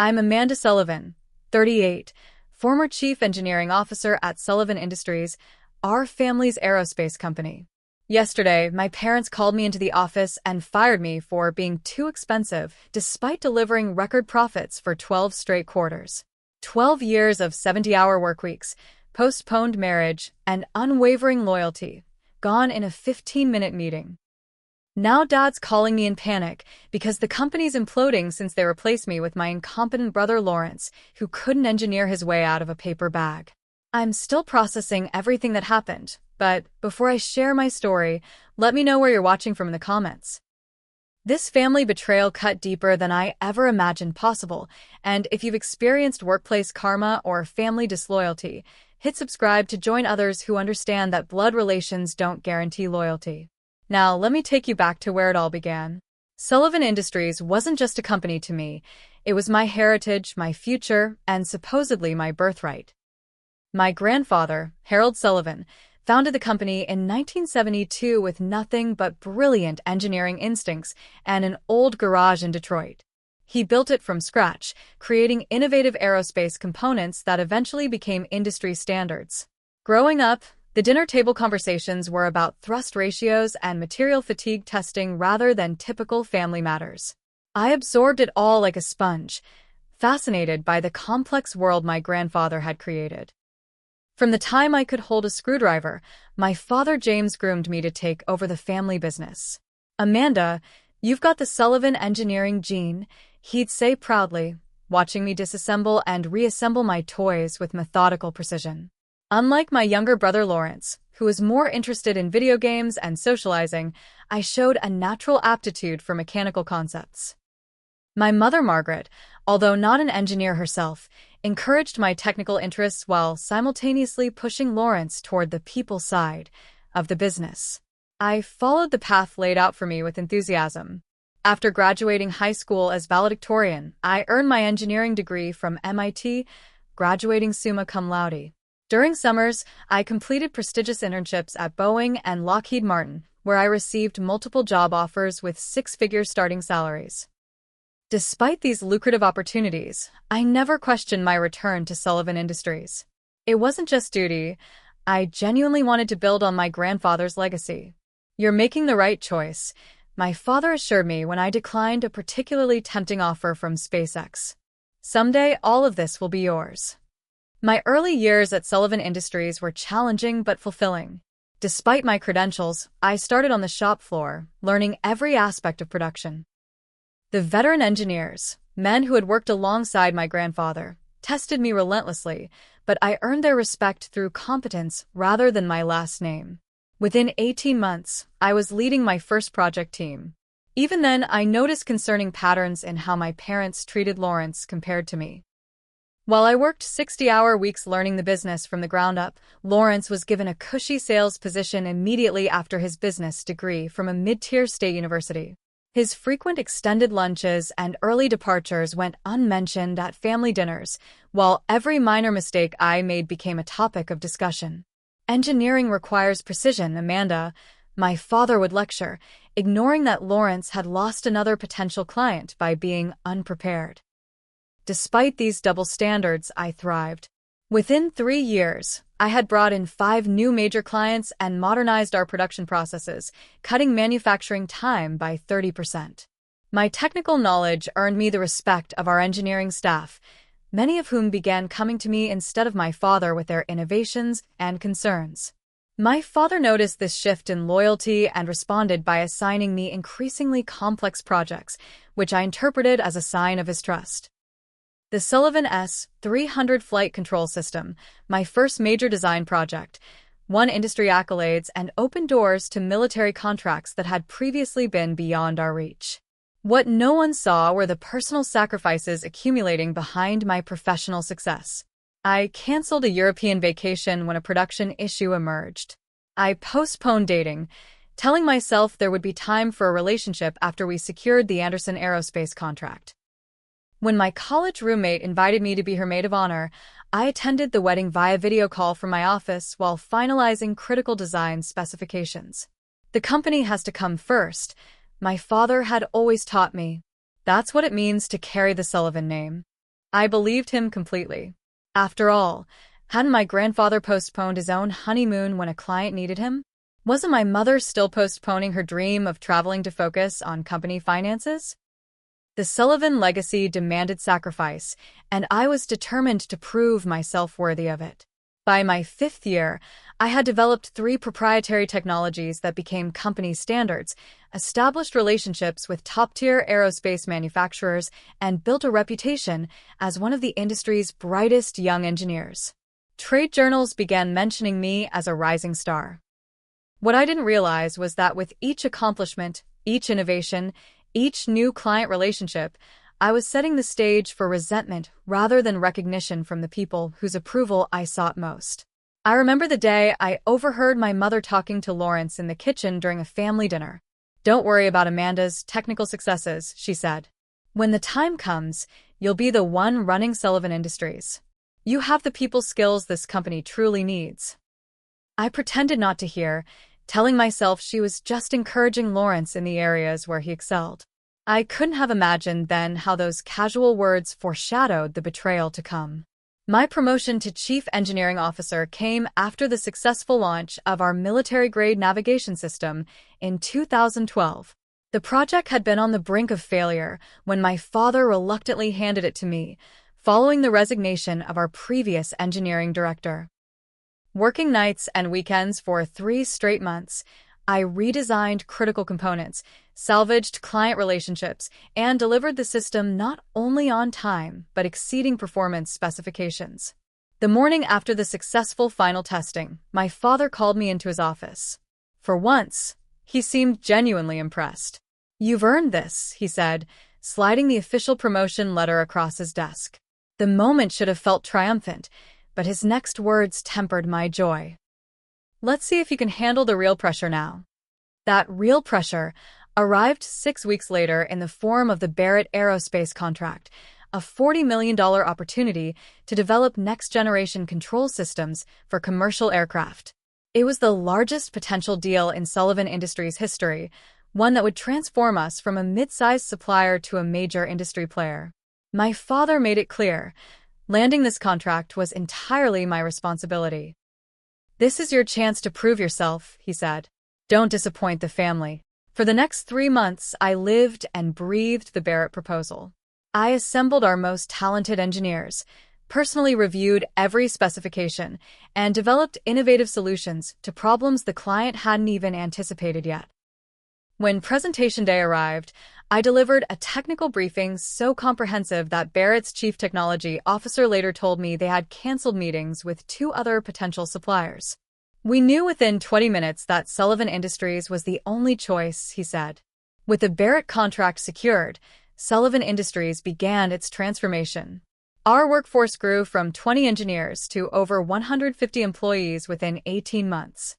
I'm Amanda Sullivan, 38, former Chief Engineering Officer at Sullivan Industries, our family's aerospace company. Yesterday, my parents called me into the office and fired me for being too expensive, despite delivering record profits for 12 straight quarters. 12 years of 70-hour workweeks, postponed marriage, and unwavering loyalty, gone in a 15-minute meeting. Now Dad's calling me in panic because the company's imploding since they replaced me with my incompetent brother Lawrence, who couldn't engineer his way out of a paper bag. I'm still processing everything that happened, but before I share my story, let me know where you're watching from in the comments. This family betrayal cut deeper than I ever imagined possible, and if you've experienced workplace karma or family disloyalty, hit subscribe to join others who understand that blood relations don't guarantee loyalty. Now, let me take you back to where it all began. Sullivan Industries wasn't just a company to me. It was my heritage, my future, and supposedly my birthright. My grandfather, Harold Sullivan, founded the company in 1972 with nothing but brilliant engineering instincts and an old garage in Detroit. He built it from scratch, creating innovative aerospace components that eventually became industry standards. Growing up, the dinner table conversations were about thrust ratios and material fatigue testing rather than typical family matters. I absorbed it all like a sponge, fascinated by the complex world my grandfather had created. From the time I could hold a screwdriver, my father James groomed me to take over the family business. "Amanda, you've got the Sullivan engineering gene," he'd say proudly, watching me disassemble and reassemble my toys with methodical precision. Unlike my younger brother Lawrence, who was more interested in video games and socializing, I showed a natural aptitude for mechanical concepts. My mother Margaret, although not an engineer herself, encouraged my technical interests while simultaneously pushing Lawrence toward the people side of the business. I followed the path laid out for me with enthusiasm. After graduating high school as valedictorian, I earned my engineering degree from MIT, graduating summa cum laude. During summers, I completed prestigious internships at Boeing and Lockheed Martin, where I received multiple job offers with six-figure starting salaries. Despite these lucrative opportunities, I never questioned my return to Sullivan Industries. It wasn't just duty. I genuinely wanted to build on my grandfather's legacy. "You're making the right choice," my father assured me when I declined a particularly tempting offer from SpaceX. "Someday, all of this will be yours." My early years at Sullivan Industries were challenging but fulfilling. Despite my credentials, I started on the shop floor, learning every aspect of production. The veteran engineers, men who had worked alongside my grandfather, tested me relentlessly, but I earned their respect through competence rather than my last name. Within 18 months, I was leading my first project team. Even then, I noticed concerning patterns in how my parents treated Lawrence compared to me. While I worked 60-hour weeks learning the business from the ground up, Lawrence was given a cushy sales position immediately after his business degree from a mid-tier state university. His frequent extended lunches and early departures went unmentioned at family dinners, while every minor mistake I made became a topic of discussion. "Engineering requires precision, Amanda," my father would lecture, ignoring that Lawrence had lost another potential client by being unprepared. Despite these double standards, I thrived. Within 3 years, I had brought in 5 new major clients and modernized our production processes, cutting manufacturing time by 30%. My technical knowledge earned me the respect of our engineering staff, many of whom began coming to me instead of my father with their innovations and concerns. My father noticed this shift in loyalty and responded by assigning me increasingly complex projects, which I interpreted as a sign of his trust. The Sullivan S-300 flight control system, my first major design project, won industry accolades and opened doors to military contracts that had previously been beyond our reach. What no one saw were the personal sacrifices accumulating behind my professional success. I canceled a European vacation when a production issue emerged. I postponed dating, telling myself there would be time for a relationship after we secured the Anderson Aerospace contract. When my college roommate invited me to be her maid of honor, I attended the wedding via video call from my office while finalizing critical design specifications. The company has to come first, my father had always taught me. That's what it means to carry the Sullivan name. I believed him completely. After all, hadn't my grandfather postponed his own honeymoon when a client needed him? Wasn't my mother still postponing her dream of traveling to focus on company finances? The Sullivan legacy demanded sacrifice, and I was determined to prove myself worthy of it. By my 5th year, I had developed 3 proprietary technologies that became company standards, established relationships with top-tier aerospace manufacturers, and built a reputation as one of the industry's brightest young engineers. Trade journals began mentioning me as a rising star. What I didn't realize was that with each accomplishment, each innovation, each new client relationship, I was setting the stage for resentment rather than recognition from the people whose approval I sought most. I remember the day I overheard my mother talking to Lawrence in the kitchen during a family dinner. "Don't worry about Amanda's technical successes," she said. "When the time comes, you'll be the one running Sullivan Industries. You have the people skills this company truly needs." I pretended not to hear, telling myself she was just encouraging Lawrence in the areas where he excelled. I couldn't have imagined then how those casual words foreshadowed the betrayal to come. My promotion to Chief Engineering Officer came after the successful launch of our military-grade navigation system in 2012. The project had been on the brink of failure when my father reluctantly handed it to me, following the resignation of our previous engineering director. Working nights and weekends for 3 straight months, I redesigned critical components, salvaged client relationships, and delivered the system not only on time, but exceeding performance specifications. The morning after the successful final testing, my father called me into his office. For once, he seemed genuinely impressed. "You've earned this," he said, sliding the official promotion letter across his desk. The moment should have felt triumphant, but his next words tempered my joy. "Let's see if you can handle the real pressure now." That real pressure arrived 6 weeks later in the form of the Barrett Aerospace contract, a $40 million opportunity to develop next-generation control systems for commercial aircraft. It was the largest potential deal in Sullivan Industries' history, one that would transform us from a mid-sized supplier to a major industry player. My father made it clear, landing this contract was entirely my responsibility. "This is your chance to prove yourself," he said. "Don't disappoint the family." For the next 3 months, I lived and breathed the Barrett proposal. I assembled our most talented engineers, personally reviewed every specification, and developed innovative solutions to problems the client hadn't even anticipated yet. When presentation day arrived, I delivered a technical briefing so comprehensive that Barrett's chief technology officer later told me they had canceled meetings with 2 other potential suppliers. "We knew within 20 minutes that Sullivan Industries was the only choice," he said. With the Barrett contract secured, Sullivan Industries began its transformation. Our workforce grew from 20 engineers to over 150 employees within 18 months.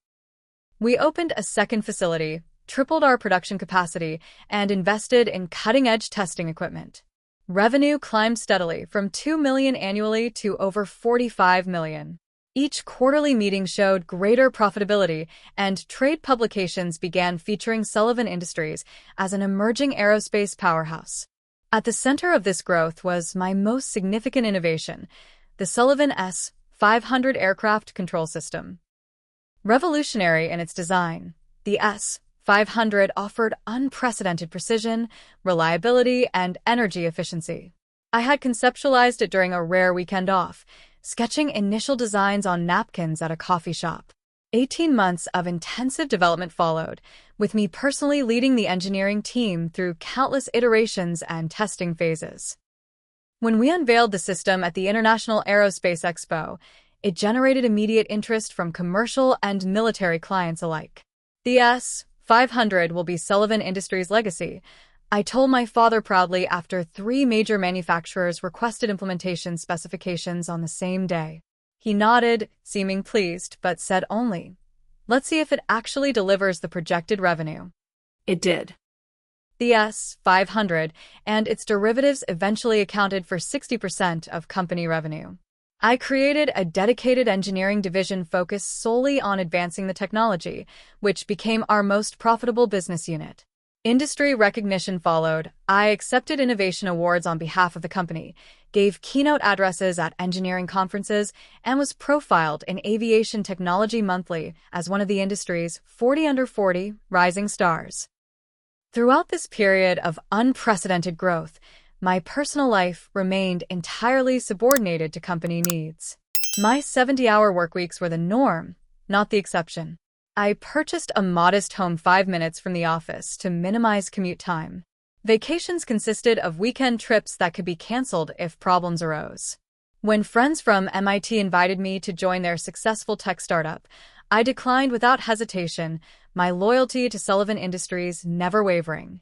We opened a second facility, tripled our production capacity, and invested in cutting-edge testing equipment. Revenue climbed steadily from $2 million annually to over $45 million. Each quarterly meeting showed greater profitability, and trade publications began featuring Sullivan Industries as an emerging aerospace powerhouse. At the center of this growth was my most significant innovation, the Sullivan S-500 aircraft control system. Revolutionary in its design, the S-500 offered unprecedented precision, reliability, and energy efficiency. I had conceptualized it during a rare weekend off, sketching initial designs on napkins at a coffee shop. 18 months of intensive development followed, with me personally leading the engineering team through countless iterations and testing phases. When we unveiled the system at the International Aerospace Expo, it generated immediate interest from commercial and military clients alike. "The S-500 will be Sullivan Industries' legacy," I told my father proudly after 3 major manufacturers requested implementation specifications on the same day. He nodded, seeming pleased, but said only, "Let's see if it actually delivers the projected revenue." It did. The S-500 and its derivatives eventually accounted for 60% of company revenue. I created a dedicated engineering division focused solely on advancing the technology, which became our most profitable business unit. Industry recognition followed. I accepted innovation awards on behalf of the company, gave keynote addresses at engineering conferences, and was profiled in Aviation Technology Monthly as one of the industry's 40 under 40 rising stars. Throughout this period of unprecedented growth, my personal life remained entirely subordinated to company needs. My 70-hour workweeks were the norm, not the exception. I purchased a modest home 5 minutes from the office to minimize commute time. Vacations consisted of weekend trips that could be canceled if problems arose. When friends from MIT invited me to join their successful tech startup, I declined without hesitation, my loyalty to Sullivan Industries never wavering.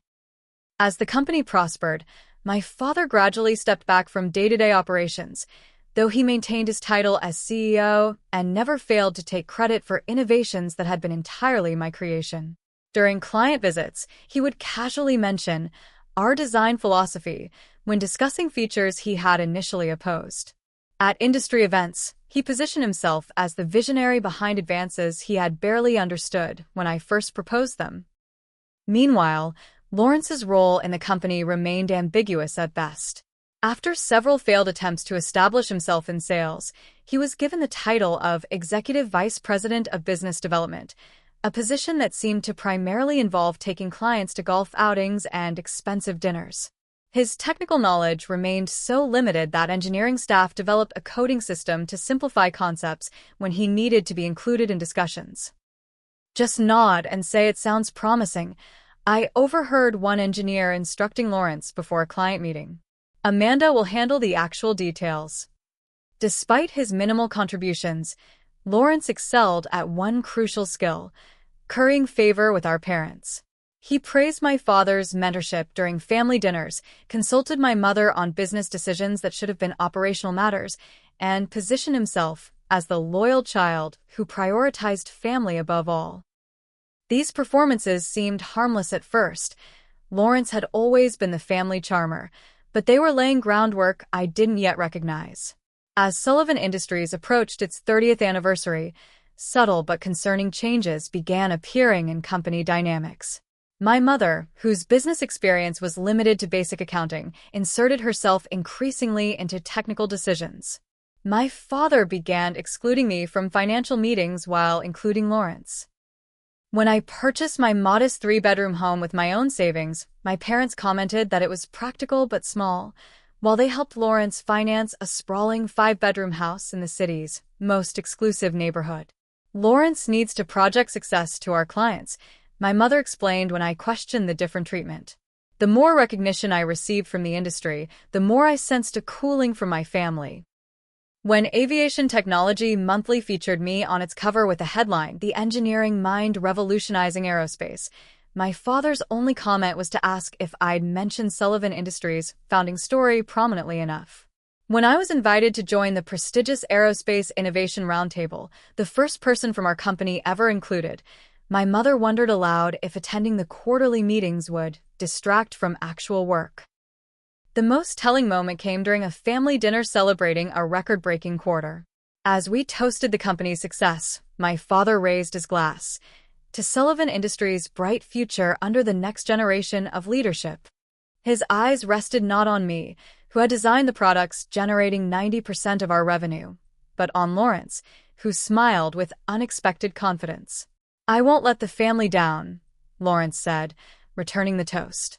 As the company prospered, my father gradually stepped back from day-to-day operations, though he maintained his title as CEO and never failed to take credit for innovations that had been entirely my creation. During client visits, he would casually mention our design philosophy when discussing features he had initially opposed. At industry events, he positioned himself as the visionary behind advances he had barely understood when I first proposed them. Meanwhile, Lawrence's role in the company remained ambiguous at best. After several failed attempts to establish himself in sales, he was given the title of Executive Vice President of Business Development, a position that seemed to primarily involve taking clients to golf outings and expensive dinners. His technical knowledge remained so limited that engineering staff developed a coding system to simplify concepts when he needed to be included in discussions. "Just nod and say it sounds promising," I overheard one engineer instructing Lawrence before a client meeting. "Amanda will handle the actual details." Despite his minimal contributions, Lawrence excelled at one crucial skill: currying favor with our parents. He praised my father's mentorship during family dinners, consulted my mother on business decisions that should have been operational matters, and positioned himself as the loyal child who prioritized family above all. These performances seemed harmless at first. Lawrence had always been the family charmer, but they were laying groundwork I didn't yet recognize. As Sullivan Industries approached its 30th anniversary, subtle but concerning changes began appearing in company dynamics. My mother, whose business experience was limited to basic accounting, inserted herself increasingly into technical decisions. My father began excluding me from financial meetings while including Lawrence. When I purchased my modest 3-bedroom home with my own savings, my parents commented that it was practical but small, while they helped Lawrence finance a sprawling 5-bedroom house in the city's most exclusive neighborhood. "Lawrence needs to project success to our clients," my mother explained when I questioned the different treatment. The more recognition I received from the industry, the more I sensed a cooling from my family. When Aviation Technology Monthly featured me on its cover with the headline, "The Engineering Mind Revolutionizing Aerospace," my father's only comment was to ask if I'd mentioned Sullivan Industries' founding story prominently enough. When I was invited to join the prestigious Aerospace Innovation Roundtable, the first person from our company ever included, my mother wondered aloud if attending the quarterly meetings would distract from actual work. The most telling moment came during a family dinner celebrating a record-breaking quarter. As we toasted the company's success, my father raised his glass to Sullivan Industries' bright future under the next generation of leadership. His eyes rested not on me, who had designed the products generating 90% of our revenue, but on Lawrence, who smiled with unexpected confidence. "I won't let the family down," Lawrence said, returning the toast.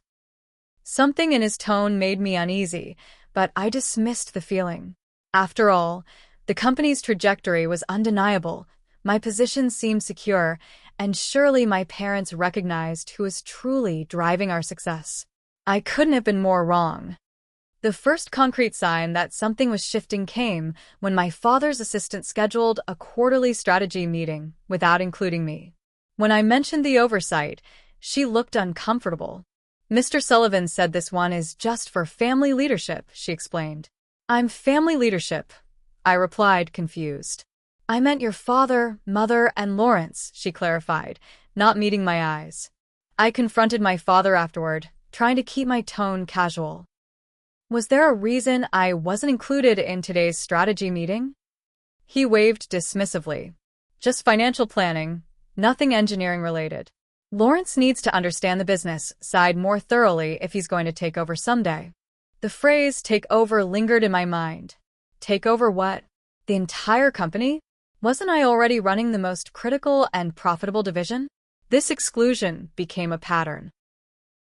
Something in his tone made me uneasy, but I dismissed the feeling. After all, the company's trajectory was undeniable, my position seemed secure, and surely my parents recognized who was truly driving our success. I couldn't have been more wrong. The first concrete sign that something was shifting came when my father's assistant scheduled a quarterly strategy meeting without including me. When I mentioned the oversight, she looked uncomfortable. "Mr. Sullivan said this one is just for family leadership," she explained. "I'm family leadership," I replied, confused. "I meant your father, mother, and Lawrence," she clarified, not meeting my eyes. I confronted my father afterward, trying to keep my tone casual. "Was there a reason I wasn't included in today's strategy meeting?" He waved dismissively. "Just financial planning, nothing engineering related." Lawrence needs to understand the business side more thoroughly if he's going to take over someday. The phrase take over lingered in my mind. Take over what? The entire company? Wasn't I already running the most critical and profitable division? This exclusion became a pattern.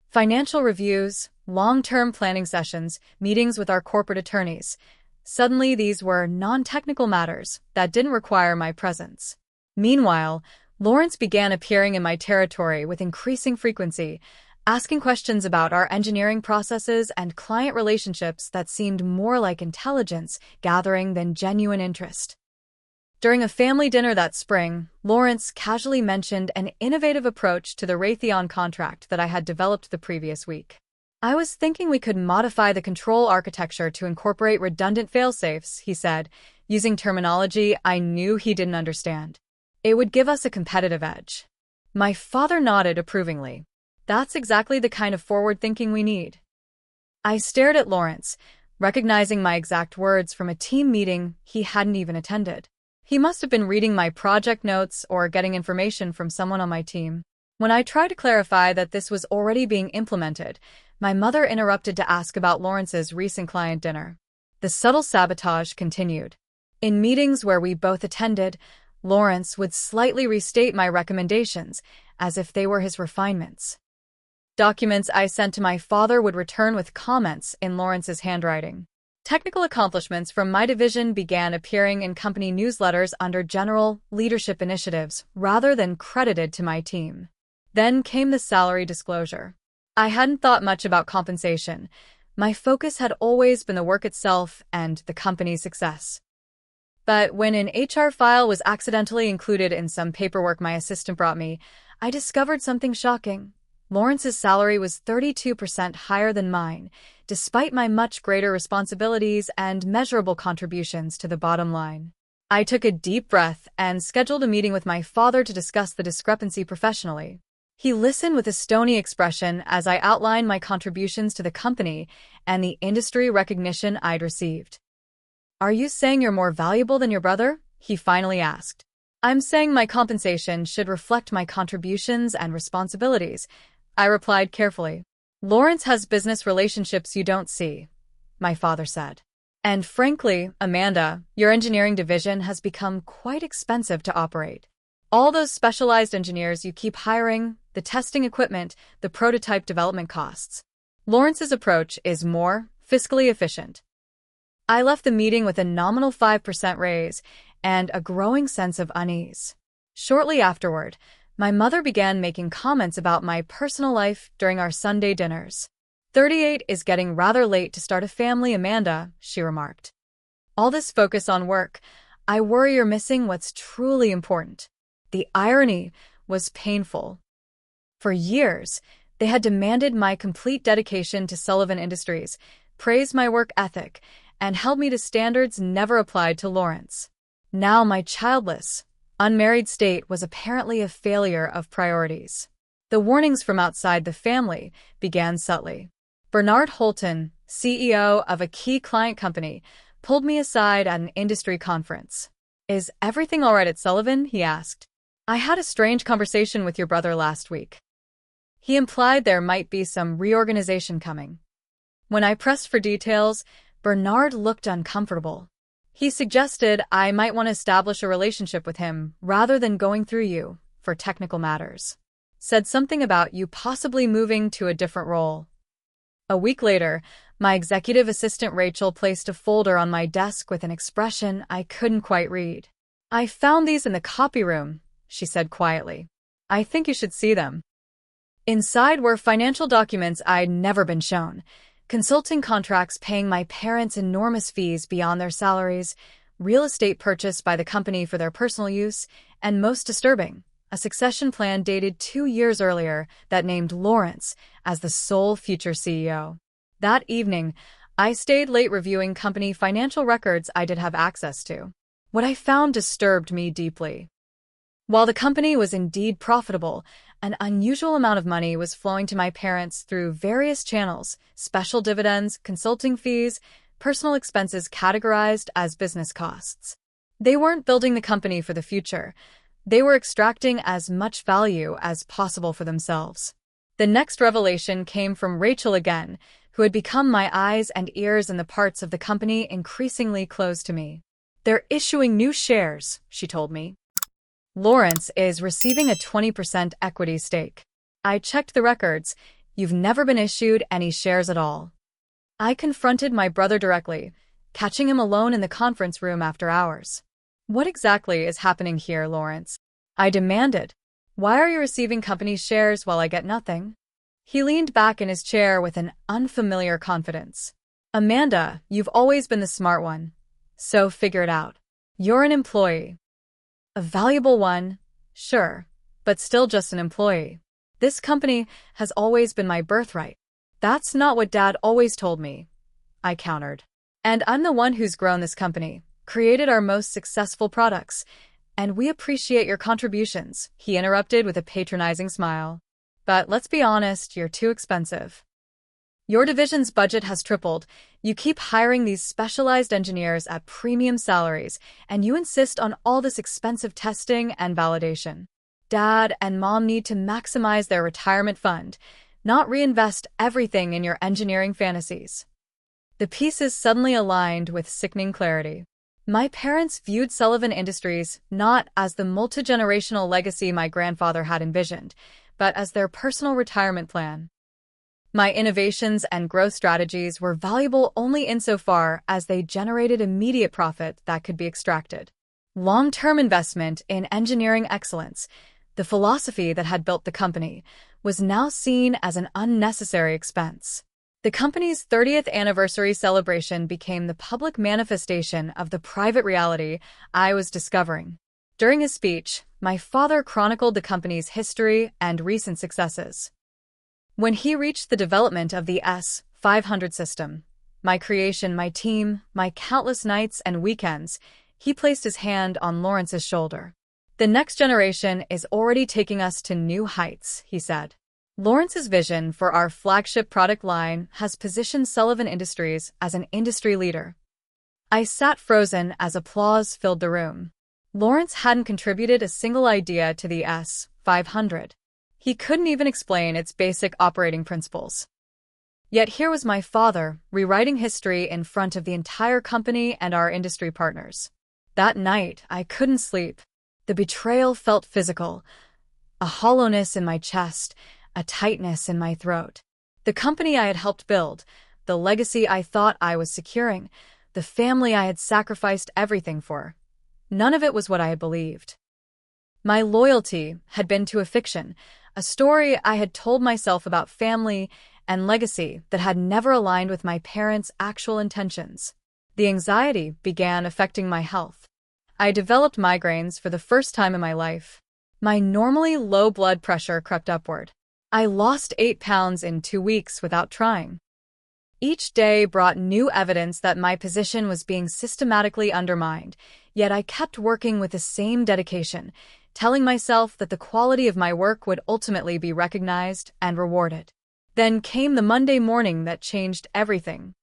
Financial reviews, long-term planning sessions, meetings with our corporate attorneys. Suddenly, these were non-technical matters that didn't require my presence. Meanwhile, Lawrence began appearing in my territory with increasing frequency, asking questions about our engineering processes and client relationships that seemed more like intelligence gathering than genuine interest. During a family dinner that spring, Lawrence casually mentioned an innovative approach to the Raytheon contract that I had developed the previous week. I was thinking we could modify the control architecture to incorporate redundant failsafes, he said, using terminology I knew he didn't understand. It would give us a competitive edge. My father nodded approvingly. That's exactly the kind of forward thinking we need. I stared at Lawrence, recognizing my exact words from a team meeting he hadn't even attended. He must have been reading my project notes or getting information from someone on my team. When I tried to clarify that this was already being implemented, my mother interrupted to ask about Lawrence's recent client dinner. The subtle sabotage continued. In meetings where we both attended, Lawrence would slightly restate my recommendations, as if they were his refinements. Documents I sent to my father would return with comments in Lawrence's handwriting. Technical accomplishments from my division began appearing in company newsletters under general leadership initiatives rather than credited to my team. Then came the salary disclosure. I hadn't thought much about compensation. My focus had always been the work itself and the company's success. But when an HR file was accidentally included in some paperwork my assistant brought me, I discovered something shocking. Lawrence's salary was 32% higher than mine, despite my much greater responsibilities and measurable contributions to the bottom line. I took a deep breath and scheduled a meeting with my father to discuss the discrepancy professionally. He listened with a stony expression as I outlined my contributions to the company and the industry recognition I'd received. "Are you saying you're more valuable than your brother?" he finally asked. "I'm saying my compensation should reflect my contributions and responsibilities," I replied carefully. "Lawrence has business relationships you don't see," my father said. "And frankly, Amanda, your engineering division has become quite expensive to operate. All those specialized engineers you keep hiring, the testing equipment, the prototype development costs. Lawrence's approach is more fiscally efficient." I left the meeting with a nominal 5% raise and a growing sense of unease. Shortly afterward, my mother began making comments about my personal life during our Sunday dinners. 38 is getting rather late to start a family, Amanda, she remarked. All this focus on work, I worry you're missing what's truly important. The irony was painful. For years, they had demanded my complete dedication to Sullivan Industries, praised my work ethic, and held me to standards never applied to Lawrence. Now my childless, unmarried state was apparently a failure of priorities. The warnings from outside the family began subtly. Bernard Holton, CEO of a key client company, pulled me aside at an industry conference. "Is everything all right at Sullivan?" he asked. "I had a strange conversation with your brother last week. He implied there might be some reorganization coming." When I pressed for details, Bernard looked uncomfortable. He suggested I might want to establish a relationship with him rather than going through you for technical matters. Said something about you possibly moving to a different role. A week later, my executive assistant Rachel placed a folder on my desk with an expression I couldn't quite read. "I found these in the copy room," she said quietly. "I think you should see them." Inside were financial documents I'd never been shown. Consulting contracts paying my parents enormous fees beyond their salaries, real estate purchased by the company for their personal use, and most disturbing, a succession plan dated 2 years earlier that named Lawrence as the sole future CEO. That evening, I stayed late reviewing company financial records I did have access to. What I found disturbed me deeply. While the company was indeed profitable, an unusual amount of money was flowing to my parents through various channels: special dividends, consulting fees, personal expenses categorized as business costs. They weren't building the company for the future, They were extracting as much value as possible for themselves. The next revelation came from Rachel again, who had become my eyes and ears in the parts of the company increasingly close to me. "They're issuing new shares," she told me. "Lawrence is receiving a 20% equity stake. I checked the records. You've never been issued any shares at all." I confronted my brother directly, catching him alone in the conference room after hours. "What exactly is happening here, Lawrence?" I demanded. "Why are you receiving company shares while I get nothing?" He leaned back in his chair with an unfamiliar confidence. "Amanda, you've always been the smart one. So figure it out. You're an employee. A valuable one, sure, but still just an employee. This company has always been my birthright." "That's not what Dad always told me," I countered. "And I'm the one who's grown this company, created our most successful products, and we appreciate your contributions," he interrupted with a patronizing smile. "But let's be honest, you're too expensive. Your division's budget has tripled. You keep hiring these specialized engineers at premium salaries, and you insist on all this expensive testing and validation. Dad and Mom need to maximize their retirement fund, not reinvest everything in your engineering fantasies." The pieces suddenly aligned with sickening clarity. My parents viewed Sullivan Industries not as the multi-generational legacy my grandfather had envisioned, but as their personal retirement plan. My innovations and growth strategies were valuable only insofar as they generated immediate profit that could be extracted. Long-term investment in engineering excellence, the philosophy that had built the company, was now seen as an unnecessary expense. The company's 30th anniversary celebration became the public manifestation of the private reality I was discovering. During his speech, my father chronicled the company's history and recent successes. When he reached the development of the S-500 system, my creation, my team, my countless nights and weekends, he placed his hand on Lawrence's shoulder. "The next generation is already taking us to new heights," he said. "Lawrence's vision for our flagship product line has positioned Sullivan Industries as an industry leader." I sat frozen as applause filled the room. Lawrence hadn't contributed a single idea to the S-500. He couldn't even explain its basic operating principles. Yet here was my father, rewriting history in front of the entire company and our industry partners. That night, I couldn't sleep. The betrayal felt physical, a hollowness in my chest, a tightness in my throat. The company I had helped build, the legacy I thought I was securing, the family I had sacrificed everything for. None of it was what I had believed. My loyalty had been to a fiction, a story I had told myself about family and legacy that had never aligned with my parents' actual intentions. The anxiety began affecting my health. I developed migraines for the first time in my life. My normally low blood pressure crept upward. I lost 8 pounds in 2 weeks without trying. Each day brought new evidence that my position was being systematically undermined, yet I kept working with the same dedication, telling myself that the quality of my work would ultimately be recognized and rewarded. Then came the Monday morning that changed everything.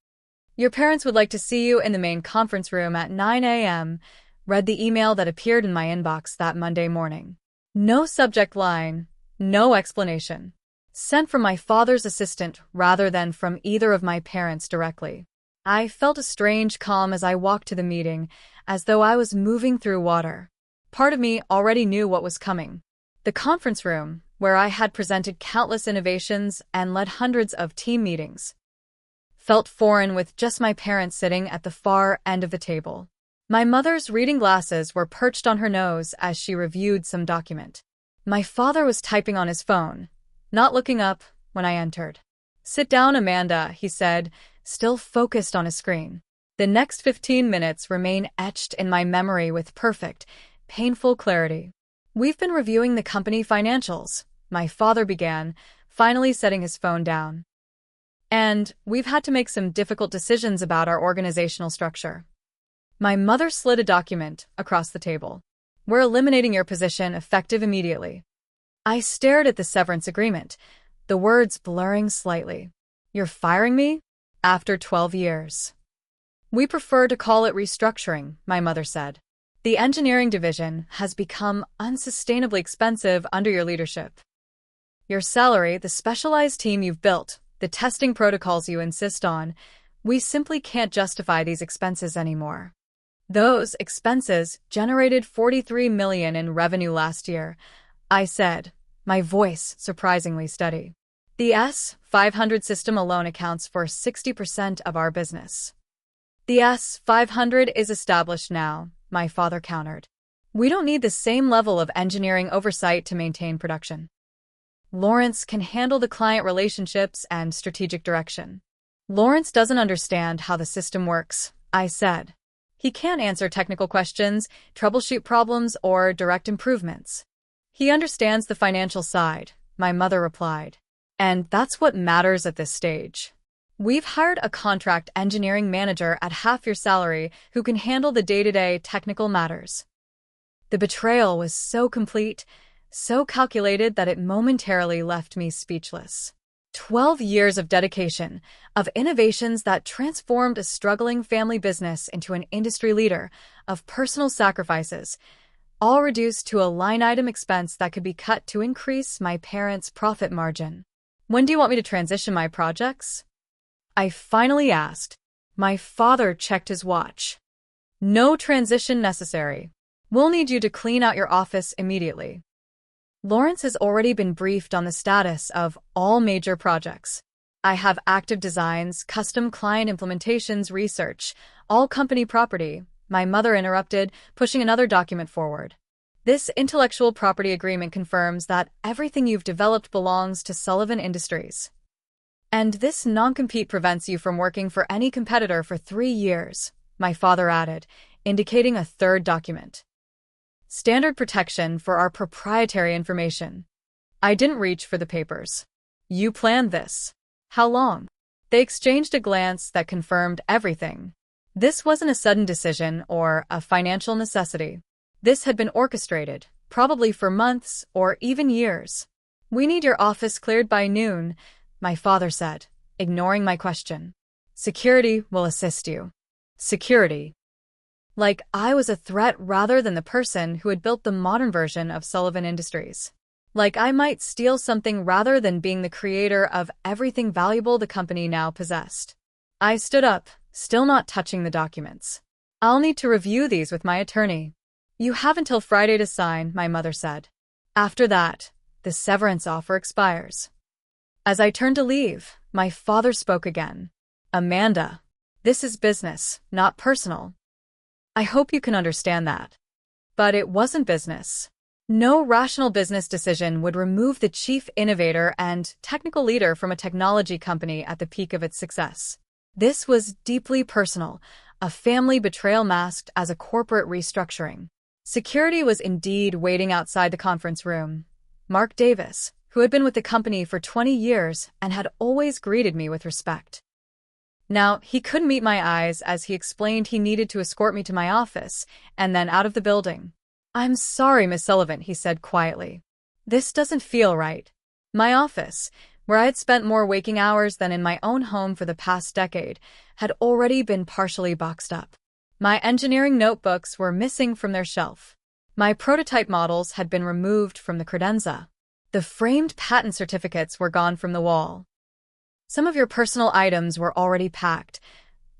"Your parents would like to see you in the main conference room at 9 a.m., read the email that appeared in my inbox that Monday morning. No subject line, no explanation. Sent from my father's assistant rather than from either of my parents directly. I felt a strange calm as I walked to the meeting, as though I was moving through water. Part of me already knew what was coming. The conference room, where I had presented countless innovations and led hundreds of team meetings, felt foreign with just my parents sitting at the far end of the table. My mother's reading glasses were perched on her nose as she reviewed some document. My father was typing on his phone, not looking up when I entered. "Sit down, Amanda," he said, still focused on his screen. The next 15 minutes remain etched in my memory with perfect, painful clarity. "We've been reviewing the company financials," my father began, finally setting his phone down. "And we've had to make some difficult decisions about our organizational structure." My mother slid a document across the table. "We're eliminating your position effective immediately." I stared at the severance agreement, the words blurring slightly. "You're firing me? After 12 years. "We prefer to call it restructuring," my mother said. The engineering division has become unsustainably expensive under your leadership. Your salary, the specialized team you've built, the testing protocols you insist on, we simply can't justify these expenses anymore. Those expenses generated $43 million in revenue last year, I said, my voice surprisingly steady. The S-500 system alone accounts for 60% of our business. The S-500 is established now, my father countered. We don't need the same level of engineering oversight to maintain production. Lawrence can handle the client relationships and strategic direction. Lawrence doesn't understand how the system works, I said. He can't answer technical questions, troubleshoot problems, or direct improvements. He understands the financial side, my mother replied. And that's what matters at this stage. We've hired a contract engineering manager at half your salary who can handle the day-to-day technical matters. The betrayal was so complete, so calculated that it momentarily left me speechless. 12 years of dedication, of innovations that transformed a struggling family business into an industry leader, of personal sacrifices, all reduced to a line-item expense that could be cut to increase my parents' profit margin. When do you want me to transition my projects? I finally asked. My father checked his watch. No transition necessary. We'll need you to clean out your office immediately. Lawrence has already been briefed on the status of all major projects. I have active designs, custom client implementations, research, all company property, my mother interrupted, pushing another document forward. This intellectual property agreement confirms that everything you've developed belongs to Sullivan Industries. And this non-compete prevents you from working for any competitor for 3 years, my father added, indicating a third document. Standard protection for our proprietary information. I didn't reach for the papers. You planned this. How long? They exchanged a glance that confirmed everything. This wasn't a sudden decision or a financial necessity. This had been orchestrated, probably for months or even years. We need your office cleared by noon, my father said, ignoring my question. Security will assist you. Security. Like I was a threat rather than the person who had built the modern version of Sullivan Industries. Like I might steal something rather than being the creator of everything valuable the company now possessed. I stood up, still not touching the documents. I'll need to review these with my attorney. You have until Friday to sign, my mother said. After that, the severance offer expires. As I turned to leave, my father spoke again. Amanda, this is business, not personal. I hope you can understand that. But it wasn't business. No rational business decision would remove the chief innovator and technical leader from a technology company at the peak of its success. This was deeply personal, a family betrayal masked as a corporate restructuring. Security was indeed waiting outside the conference room. Mark Davis, who had been with the company for 20 years and had always greeted me with respect. Now, he couldn't meet my eyes as he explained he needed to escort me to my office and then out of the building. I'm sorry, Miss Sullivan, he said quietly. This doesn't feel right. My office, where I had spent more waking hours than in my own home for the past decade, had already been partially boxed up. My engineering notebooks were missing from their shelf. My prototype models had been removed from the credenza. The framed patent certificates were gone from the wall. Some of your personal items were already packed,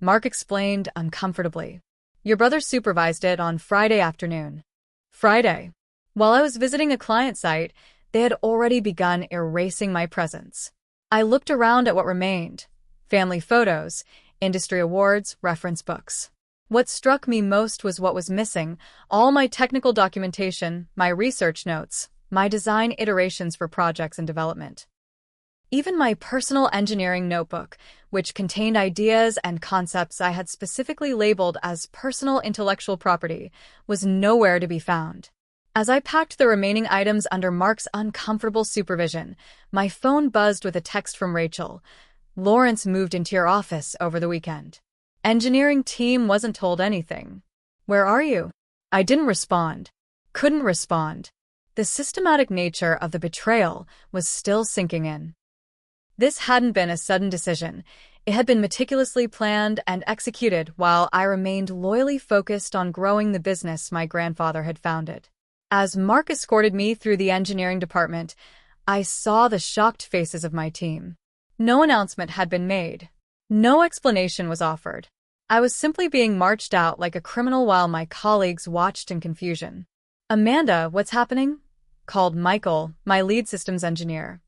Mark explained uncomfortably. Your brother supervised it on Friday afternoon. Friday. While I was visiting a client site, they had already begun erasing my presence. I looked around at what remained. Family photos, industry awards, reference books. What struck me most was what was missing: all my technical documentation, my research notes, my design iterations for projects in development. Even my personal engineering notebook, which contained ideas and concepts I had specifically labeled as personal intellectual property, was nowhere to be found. As I packed the remaining items under Mark's uncomfortable supervision, my phone buzzed with a text from Rachel. Lawrence moved into your office over the weekend. Engineering team wasn't told anything. Where are you? I didn't respond. Couldn't respond. The systematic nature of the betrayal was still sinking in. This hadn't been a sudden decision. It had been meticulously planned and executed while I remained loyally focused on growing the business my grandfather had founded. As Mark escorted me through the engineering department, I saw the shocked faces of my team. No announcement had been made. No explanation was offered. I was simply being marched out like a criminal while my colleagues watched in confusion. "Amanda, what's happening?" called Michael, my lead systems engineer.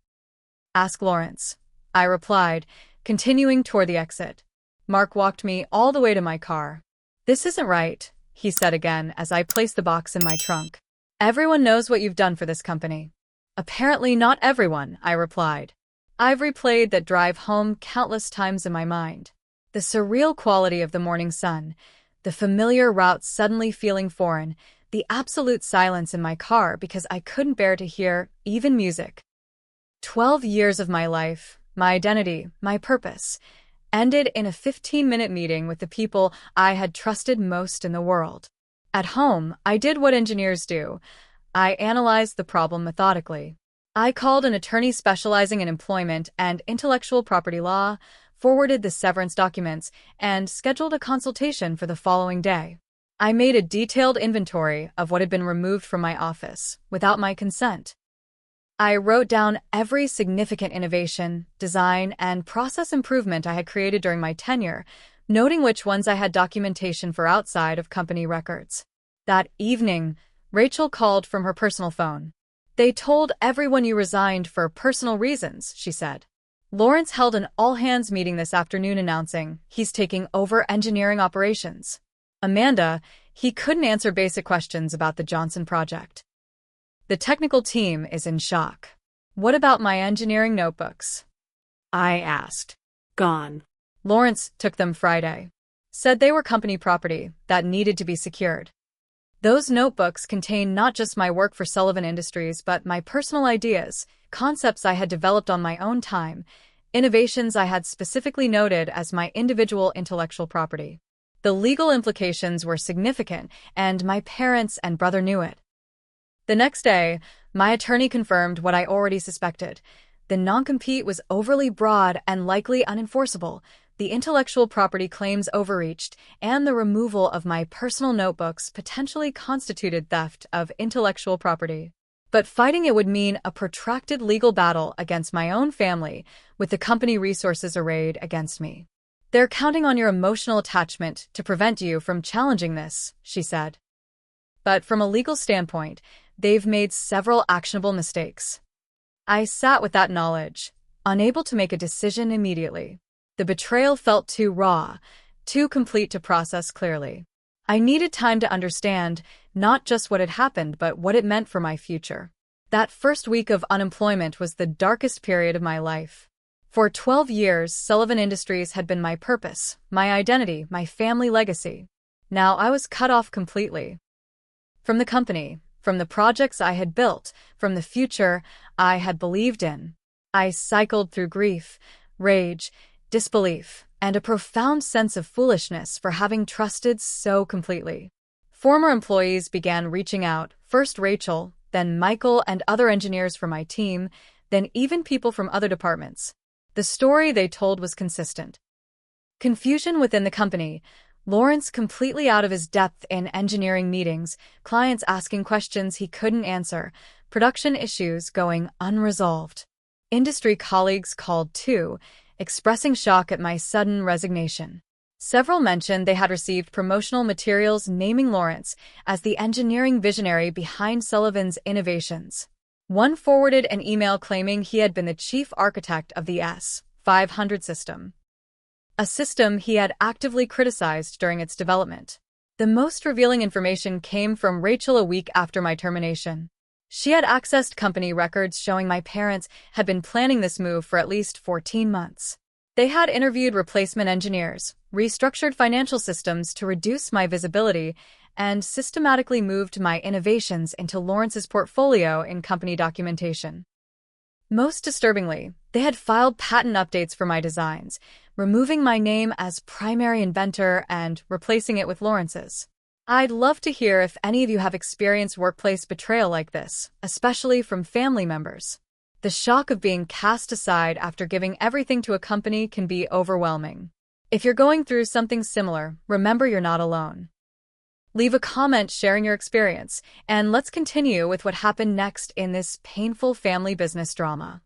"Ask Lawrence," I replied, continuing toward the exit. Mark walked me all the way to my car. "This isn't right," he said again as I placed the box in my trunk. "Everyone knows what you've done for this company." "Apparently not everyone," I replied. I've replayed that drive home countless times in my mind. The surreal quality of the morning sun, the familiar route suddenly feeling foreign, the absolute silence in my car because I couldn't bear to hear even music. 12 years of my life, my identity, my purpose, ended in a 15-minute meeting with the people I had trusted most in the world. At home, I did what engineers do. I analyzed the problem methodically. I called an attorney specializing in employment and intellectual property law, forwarded the severance documents, and scheduled a consultation for the following day. I made a detailed inventory of what had been removed from my office, without my consent. I wrote down every significant innovation, design, and process improvement I had created during my tenure, noting which ones I had documentation for outside of company records. That evening, Rachel called from her personal phone. "They told everyone you resigned for personal reasons," she said. "Lawrence held an all-hands meeting this afternoon announcing he's taking over engineering operations. Amanda, he couldn't answer basic questions about the Johnson project. The technical team is in shock." "What about my engineering notebooks?" I asked. "Gone. "Lawrence took them Friday. Said they were company property that needed to be secured." Those notebooks contain not just my work for Sullivan Industries but my personal ideas, concepts I had developed on my own time, innovations I had specifically noted as my individual intellectual property. The legal implications were significant, and my parents and brother knew it. The next day, my attorney confirmed what I already suspected. The non-compete was overly broad and likely unenforceable, the intellectual property claims overreached, and the removal of my personal notebooks potentially constituted theft of intellectual property. But fighting it would mean a protracted legal battle against my own family, with the company resources arrayed against me. "They're counting on your emotional attachment to prevent you from challenging this," she said. "But from a legal standpoint, they've made several actionable mistakes." I sat with that knowledge, unable to make a decision immediately. The betrayal felt too raw, too complete to process clearly. I needed time to understand not just what had happened, but what it meant for my future. That first week of unemployment was the darkest period of my life. For 12 years, Sullivan Industries had been my purpose, my identity, my family legacy. Now I was cut off completely. From the company, from the projects I had built, from the future I had believed in. I cycled through grief, rage, disbelief, and a profound sense of foolishness for having trusted so completely. Former employees began reaching out, first Rachel, then Michael and other engineers from my team, then even people from other departments. The story they told was consistent. Confusion within the company, Lawrence completely out of his depth in engineering meetings, clients asking questions he couldn't answer, production issues going unresolved. Industry colleagues called too, expressing shock at my sudden resignation. Several mentioned they had received promotional materials naming Lawrence as the engineering visionary behind Sullivan's innovations. One forwarded an email claiming he had been the chief architect of the S-500 system, a system he had actively criticized during its development. The most revealing information came from Rachel a week after my termination. She had accessed company records showing my parents had been planning this move for at least 14 months. They had interviewed replacement engineers, restructured financial systems to reduce my visibility, and systematically moved my innovations into Lawrence's portfolio in company documentation. Most disturbingly, they had filed patent updates for my designs, removing my name as primary inventor and replacing it with Lawrence's. I'd love to hear if any of you have experienced workplace betrayal like this, especially from family members. The shock of being cast aside after giving everything to a company can be overwhelming. If you're going through something similar, remember you're not alone. Leave a comment sharing your experience, and let's continue with what happened next in this painful family business drama.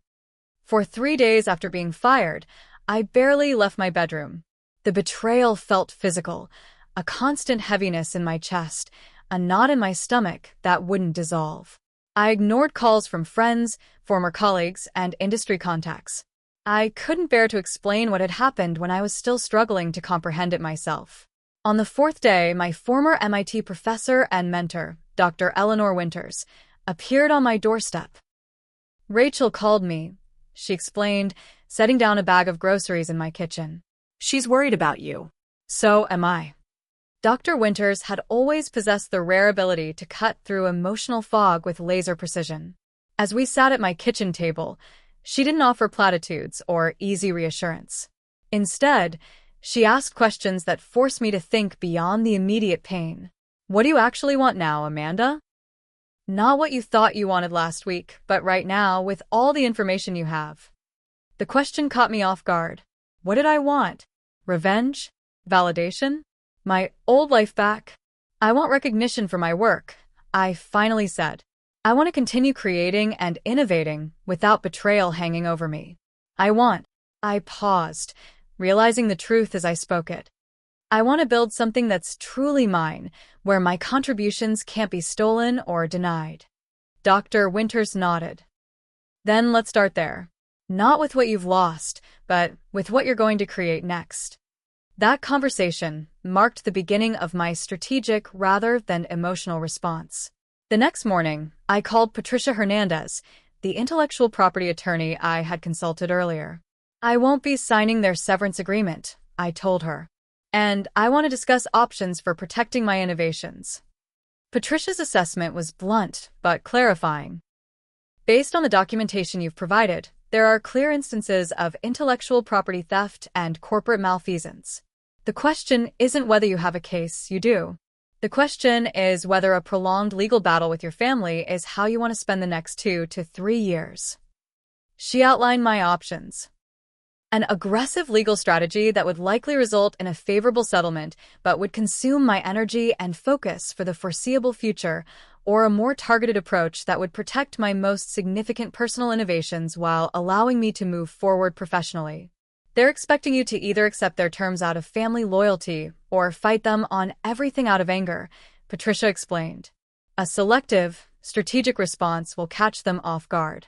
For 3 days after being fired, I barely left my bedroom. The betrayal felt physical, a constant heaviness in my chest, a knot in my stomach that wouldn't dissolve. I ignored calls from friends, former colleagues, and industry contacts. I couldn't bear to explain what had happened when I was still struggling to comprehend it myself. On the 4th day, my former MIT professor and mentor, Dr. Eleanor Winters, appeared on my doorstep. "Rachel called me," she explained, setting down a bag of groceries in my kitchen. "She's worried about you." "So am I." Dr. Winters had always possessed the rare ability to cut through emotional fog with laser precision. As we sat at my kitchen table, she didn't offer platitudes or easy reassurance. Instead, she asked questions that forced me to think beyond the immediate pain. "What do you actually want now, Amanda? Not what you thought you wanted last week, but right now with all the information you have." The question caught me off guard. What did I want? Revenge? Validation? My old life back? "I want recognition for my work," I finally said. "I want to continue creating and innovating without betrayal hanging over me. I paused, realizing the truth as I spoke it. "I want to build something that's truly mine, where my contributions can't be stolen or denied." Dr. Winters nodded. "Then let's start there. Not with what you've lost, but with what you're going to create next." That conversation marked the beginning of my strategic rather than emotional response. The next morning, I called Patricia Hernandez, the intellectual property attorney I had consulted earlier. "I won't be signing their severance agreement," I told her. "And I want to discuss options for protecting my innovations." Patricia's assessment was blunt but clarifying. "Based on the documentation you've provided, there are clear instances of intellectual property theft and corporate malfeasance. The question isn't whether you have a case, you do. The question is whether a prolonged legal battle with your family is how you want to spend the next 2 to 3 years." She outlined my options. An aggressive legal strategy that would likely result in a favorable settlement but would consume my energy and focus for the foreseeable future, or a more targeted approach that would protect my most significant personal innovations while allowing me to move forward professionally. "They're expecting you to either accept their terms out of family loyalty or fight them on everything out of anger," Patricia explained. "A selective, strategic response will catch them off guard."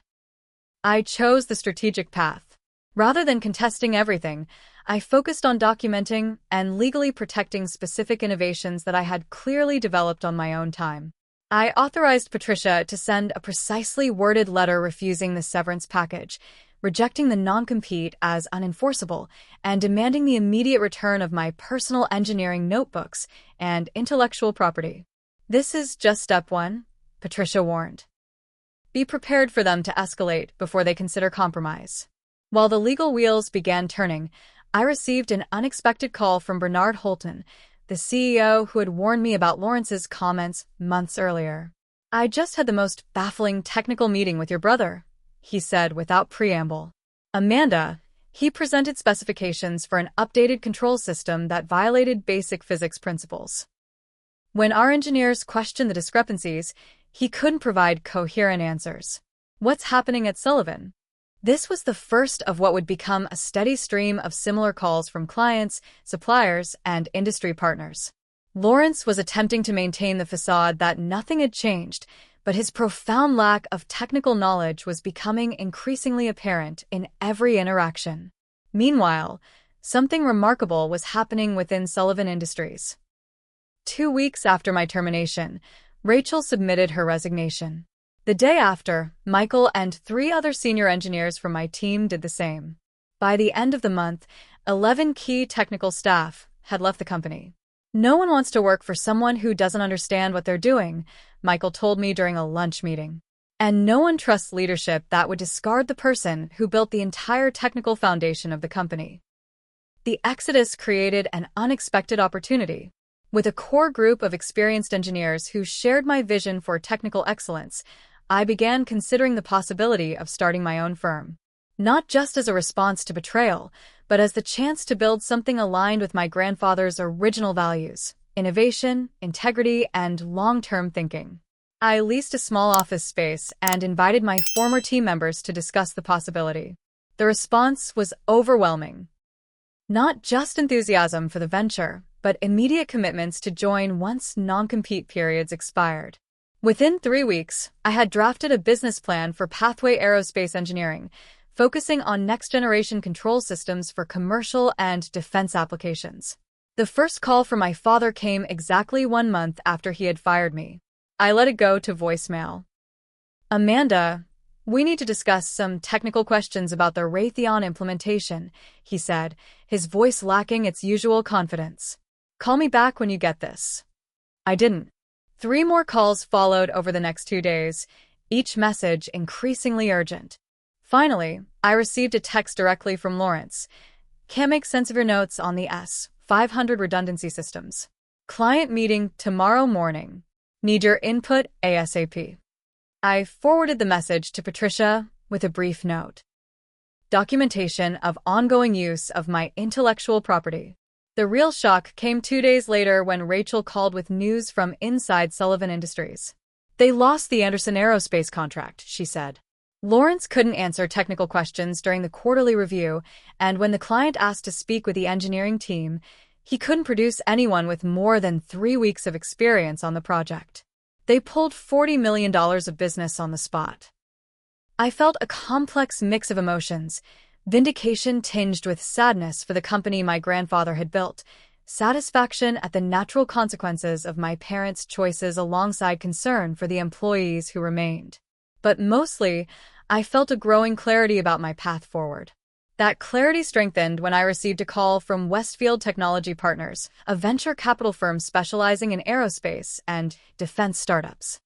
I chose the strategic path. Rather than contesting everything, I focused on documenting and legally protecting specific innovations that I had clearly developed on my own time. I authorized Patricia to send a precisely worded letter refusing the severance package, rejecting the non-compete as unenforceable, and demanding the immediate return of my personal engineering notebooks and intellectual property. "This is just step 1, Patricia warned. "Be prepared for them to escalate before they consider compromise." While the legal wheels began turning, I received an unexpected call from Bernard Holton, the CEO who had warned me about Lawrence's comments months earlier. "I just had the most baffling technical meeting with your brother," he said without preamble. "Amanda," he presented specifications for an updated control system that violated basic physics principles. When our engineers questioned the discrepancies, he couldn't provide coherent answers. "What's happening at Sullivan?" This was the first of what would become a steady stream of similar calls from clients, suppliers, and industry partners. Lawrence was attempting to maintain the facade that nothing had changed, but his profound lack of technical knowledge was becoming increasingly apparent in every interaction. Meanwhile, something remarkable was happening within Sullivan Industries. 2 weeks after my termination, Rachel submitted her resignation. The day after, Michael and 3 other senior engineers from my team did the same. By the end of the month, 11 key technical staff had left the company. "No one wants to work for someone who doesn't understand what they're doing," Michael told me during a lunch meeting. "And no one trusts leadership that would discard the person who built the entire technical foundation of the company." The exodus created an unexpected opportunity. With a core group of experienced engineers who shared my vision for technical excellence, I began considering the possibility of starting my own firm. Not just as a response to betrayal, but as the chance to build something aligned with my grandfather's original values: innovation, integrity, and long-term thinking. I leased a small office space and invited my former team members to discuss the possibility. The response was overwhelming. Not just enthusiasm for the venture, but immediate commitments to join once non-compete periods expired. Within 3 weeks, I had drafted a business plan for Pathway Aerospace Engineering, focusing on next-generation control systems for commercial and defense applications. The first call from my father came exactly 1 month after he had fired me. I let it go to voicemail. "Amanda, we need to discuss some technical questions about the Raytheon implementation," he said, his voice lacking its usual confidence. "Call me back when you get this." I didn't. 3 more calls followed over the next 2 days, each message increasingly urgent. Finally, I received a text directly from Lawrence. "Can't make sense of your notes on the S-500 redundancy systems. Client meeting tomorrow morning. Need your input ASAP." I forwarded the message to Patricia with a brief note. Documentation of ongoing use of my intellectual property. The real shock came 2 days later when Rachel called with news from inside Sullivan Industries. "They lost the Anderson Aerospace contract," she said. Lawrence couldn't answer technical questions during the quarterly review, and when the client asked to speak with the engineering team, he couldn't produce anyone with more than 3 weeks of experience on the project. They pulled $40 million of business on the spot. I felt a complex mix of emotions: vindication tinged with sadness for the company my grandfather had built, satisfaction at the natural consequences of my parents' choices alongside concern for the employees who remained. But mostly, I felt a growing clarity about my path forward. That clarity strengthened when I received a call from Westfield Technology Partners, a venture capital firm specializing in aerospace and defense startups.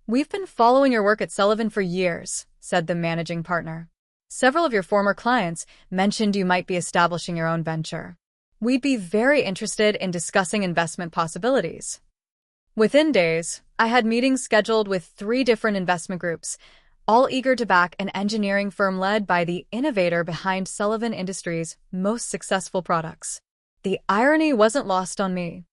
"We've been following your work at Sullivan for years," said the managing partner. "Several of your former clients mentioned you might be establishing your own venture. We'd be very interested in discussing investment possibilities." Within days, I had meetings scheduled with 3 different investment groups, all eager to back an engineering firm led by the innovator behind Sullivan Industries' most successful products. The irony wasn't lost on me.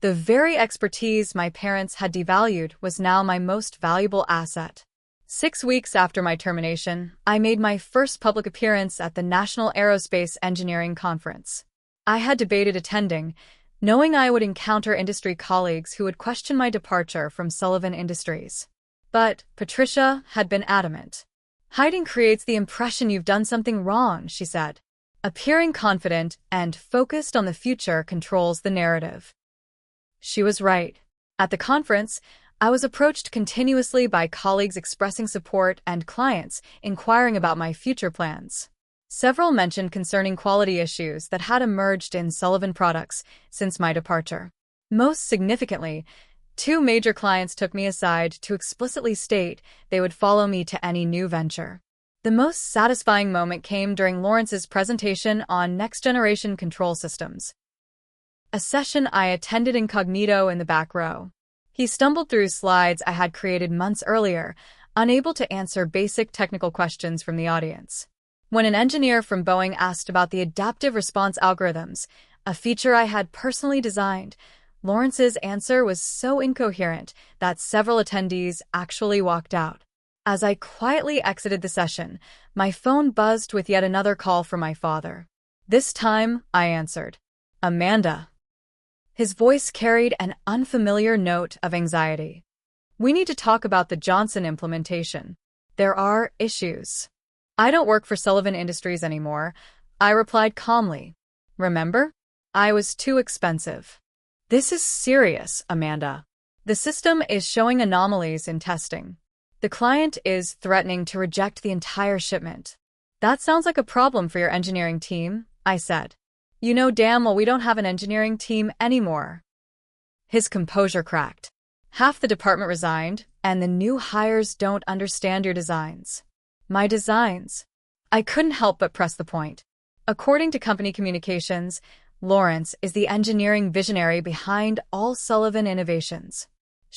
The very expertise my parents had devalued was now my most valuable asset. 6 weeks after my termination, I made my first public appearance at the National Aerospace Engineering Conference. I had debated attending, knowing I would encounter industry colleagues who would question my departure from Sullivan Industries. But Patricia had been adamant. "Hiding creates the impression you've done something wrong," she said. "Appearing confident and focused on the future controls the narrative." She was right. At the conference, I was approached continuously by colleagues expressing support and clients inquiring about my future plans. Several mentioned concerning quality issues that had emerged in Sullivan products since my departure. Most significantly, 2 major clients took me aside to explicitly state they would follow me to any new venture. The most satisfying moment came during Lawrence's presentation on next-generation control systems, a session I attended incognito in the back row. He stumbled through slides I had created months earlier, unable to answer basic technical questions from the audience. When an engineer from Boeing asked about the adaptive response algorithms, a feature I had personally designed, Lawrence's answer was so incoherent that several attendees actually walked out. As I quietly exited the session, my phone buzzed with yet another call from my father. This time, I answered. "Amanda." His voice carried an unfamiliar note of anxiety. "We need to talk about the Johnson implementation. There are issues." "I don't work for Sullivan Industries anymore," I replied calmly. "Remember? I was too expensive." "This is serious, Amanda. The system is showing anomalies in testing. The client is threatening to reject the entire shipment." "That sounds like a problem for your engineering team," I said. "You know damn well we don't have an engineering team anymore." His composure cracked. "Half the department resigned, and the new hires don't understand your designs." "My designs?" I couldn't help but press the point. "According to company communications, Lawrence is the engineering visionary behind all Sullivan innovations."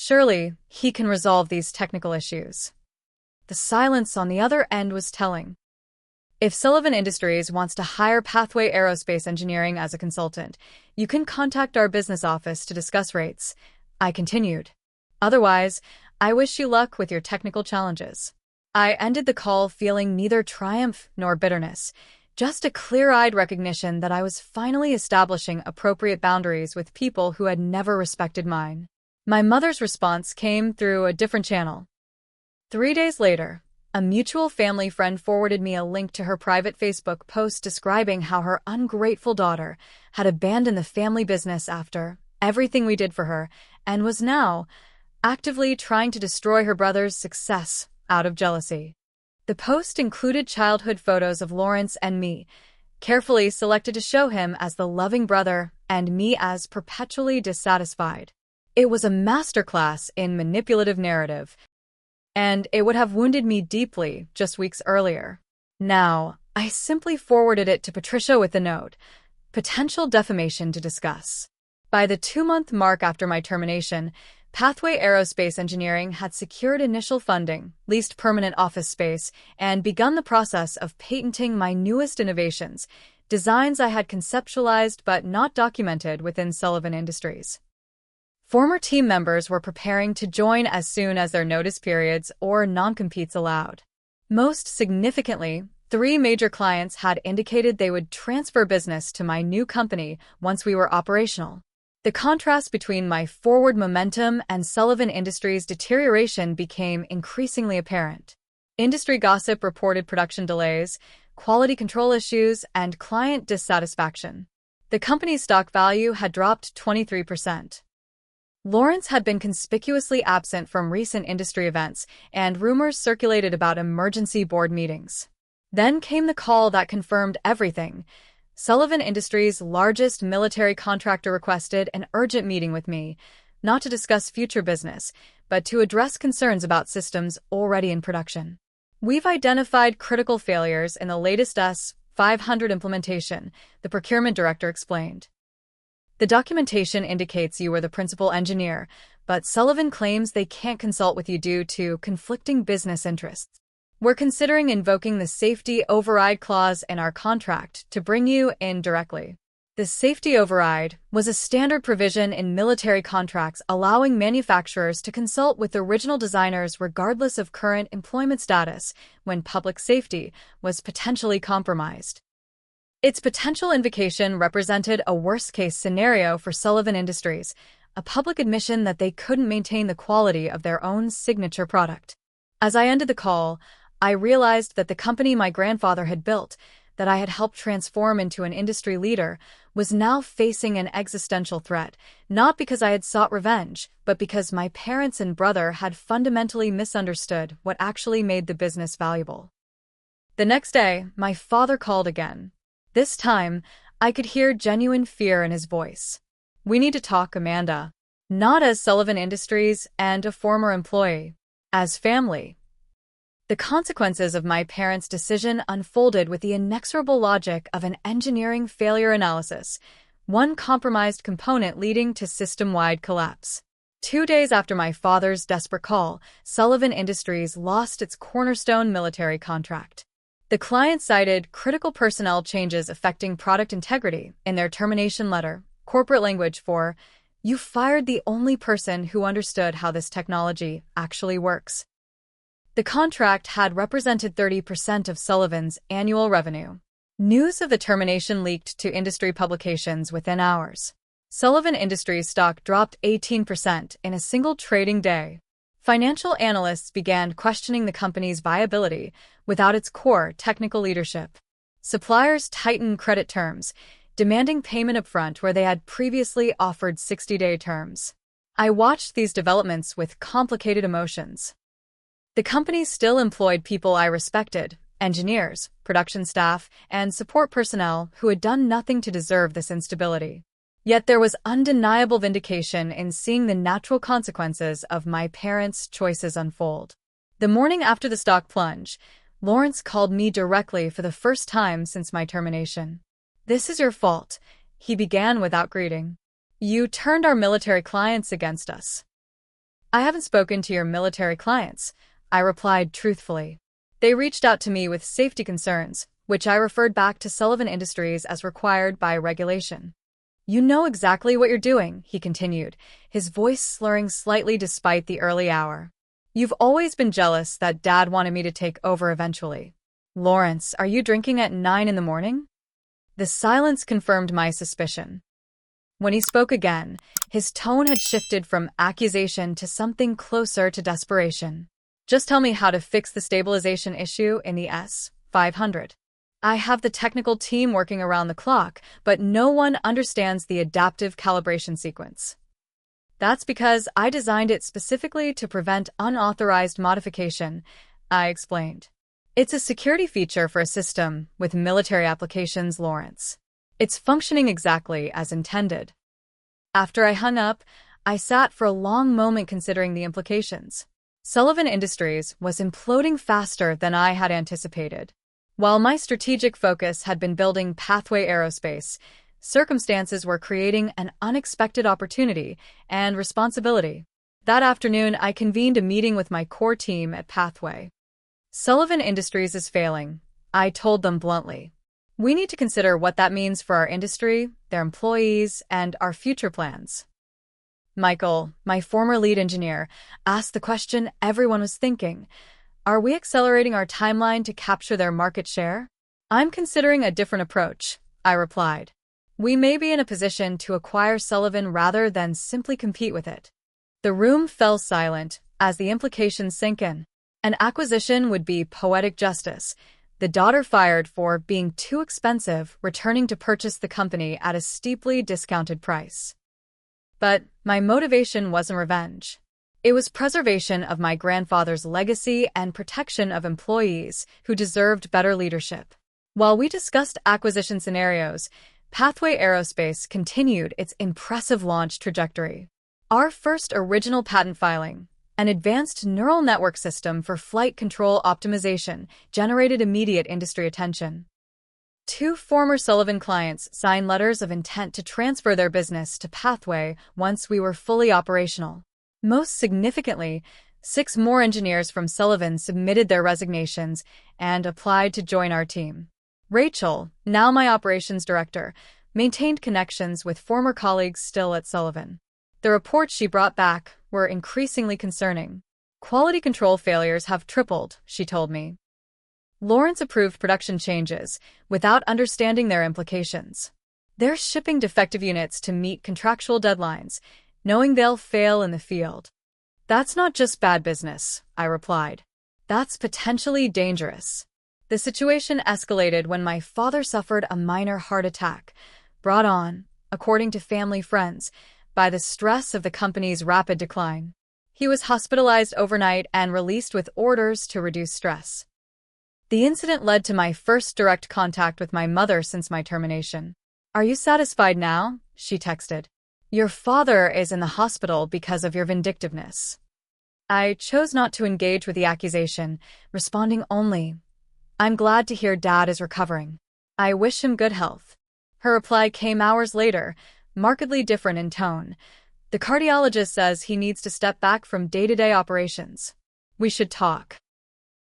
Surely, he can resolve these technical issues. The silence on the other end was telling. If Sullivan Industries wants to hire Pathway Aerospace Engineering as a consultant, you can contact our business office to discuss rates, I continued. Otherwise, I wish you luck with your technical challenges. I ended the call feeling neither triumph nor bitterness, just a clear-eyed recognition that I was finally establishing appropriate boundaries with people who had never respected mine. My mother's response came through a different channel. 3 days later, a mutual family friend forwarded me a link to her private Facebook post describing how her ungrateful daughter had abandoned the family business after everything we did for her and was now actively trying to destroy her brother's success out of jealousy. The post included childhood photos of Lawrence and me, carefully selected to show him as the loving brother and me as perpetually dissatisfied. It was a masterclass in manipulative narrative, and it would have wounded me deeply just weeks earlier. Now, I simply forwarded it to Patricia with the note, potential defamation to discuss. By the 2-month mark after my termination, Pathway Aerospace Engineering had secured initial funding, leased permanent office space, and begun the process of patenting my newest innovations, designs I had conceptualized but not documented within Sullivan Industries. Former team members were preparing to join as soon as their notice periods or non-competes allowed. Most significantly, 3 major clients had indicated they would transfer business to my new company once we were operational. The contrast between my forward momentum and Sullivan Industries' deterioration became increasingly apparent. Industry gossip reported production delays, quality control issues, and client dissatisfaction. The company's stock value had dropped 23%. Lawrence had been conspicuously absent from recent industry events, and rumors circulated about emergency board meetings. Then came the call that confirmed everything. Sullivan Industries' largest military contractor requested an urgent meeting with me, not to discuss future business, but to address concerns about systems already in production. We've identified critical failures in the latest S-500 implementation, the procurement director explained. The documentation indicates you were the principal engineer, but Sullivan claims they can't consult with you due to conflicting business interests. We're considering invoking the safety override clause in our contract to bring you in directly. The safety override was a standard provision in military contracts allowing manufacturers to consult with original designers regardless of current employment status when public safety was potentially compromised. Its potential invocation represented a worst-case scenario for Sullivan Industries, a public admission that they couldn't maintain the quality of their own signature product. As I ended the call, I realized that the company my grandfather had built, that I had helped transform into an industry leader, was now facing an existential threat, not because I had sought revenge, but because my parents and brother had fundamentally misunderstood what actually made the business valuable. The next day, my father called again. This time, I could hear genuine fear in his voice. "We need to talk, Amanda. Not as Sullivan Industries and a former employee. As family." The consequences of my parents' decision unfolded with the inexorable logic of an engineering failure analysis, one compromised component leading to system-wide collapse. 2 days after my father's desperate call, Sullivan Industries lost its cornerstone military contract. The client cited critical personnel changes affecting product integrity in their termination letter, corporate language for, "You fired the only person who understood how this technology actually works." The contract had represented 30% of Sullivan's annual revenue. News of the termination leaked to industry publications within hours. Sullivan Industries stock dropped 18% in a single trading day. Financial analysts began questioning the company's viability without its core technical leadership. Suppliers tightened credit terms, demanding payment upfront where they had previously offered 60-day terms. I watched these developments with complicated emotions. The company still employed people I respected, engineers, production staff, and support personnel who had done nothing to deserve this instability. Yet there was undeniable vindication in seeing the natural consequences of my parents' choices unfold. The morning after the stock plunge, Lawrence called me directly for the first time since my termination. "This is your fault," he began without greeting. "You turned our military clients against us." I haven't spoken to your military clients, I replied truthfully. They reached out to me with safety concerns, which I referred back to Sullivan Industries as required by regulation. You know exactly what you're doing, he continued, his voice slurring slightly despite the early hour. You've always been jealous that Dad wanted me to take over eventually. Lawrence, are you drinking at 9 in the morning? The silence confirmed my suspicion. When he spoke again, his tone had shifted from accusation to something closer to desperation. Just tell me how to fix the stabilization issue in the S-500. I have the technical team working around the clock, but no one understands the adaptive calibration sequence. That's because I designed it specifically to prevent unauthorized modification, I explained. It's a security feature for a system with military applications, Lawrence. It's functioning exactly as intended. After I hung up, I sat for a long moment considering the implications. Sullivan Industries was imploding faster than I had anticipated. While my strategic focus had been building Pathway Aerospace, circumstances were creating an unexpected opportunity and responsibility. That afternoon, I convened a meeting with my core team at Pathway. Sullivan Industries is failing, I told them bluntly. We need to consider what that means for our industry, their employees, and our future plans. Michael, my former lead engineer, asked the question everyone was thinking. Are we accelerating our timeline to capture their market share? I'm considering a different approach, I replied. We may be in a position to acquire Sullivan rather than simply compete with it. The room fell silent as the implications sank in. An acquisition would be poetic justice, the daughter fired for being too expensive, returning to purchase the company at a steeply discounted price. But my motivation wasn't revenge. It was preservation of my grandfather's legacy and protection of employees who deserved better leadership. While we discussed acquisition scenarios, Pathway Aerospace continued its impressive launch trajectory. Our first original patent filing, an advanced neural network system for flight control optimization, generated immediate industry attention. 2 former Sullivan clients signed letters of intent to transfer their business to Pathway once we were fully operational. Most significantly, 6 more engineers from Sullivan submitted their resignations and applied to join our team. Rachel, now my operations director, maintained connections with former colleagues still at Sullivan. The reports she brought back were increasingly concerning. Quality control failures have tripled, she told me. Lawrence approved production changes without understanding their implications. They're shipping defective units to meet contractual deadlines, knowing they'll fail in the field. That's not just bad business, I replied. That's potentially dangerous. The situation escalated when my father suffered a minor heart attack, brought on, according to family friends, by the stress of the company's rapid decline. He was hospitalized overnight and released with orders to reduce stress. The incident led to my first direct contact with my mother since my termination. Are you satisfied now? She texted. Your father is in the hospital because of your vindictiveness. I chose not to engage with the accusation, responding only, I'm glad to hear Dad is recovering. I wish him good health. Her reply came hours later, markedly different in tone. The cardiologist says he needs to step back from day-to-day operations. We should talk.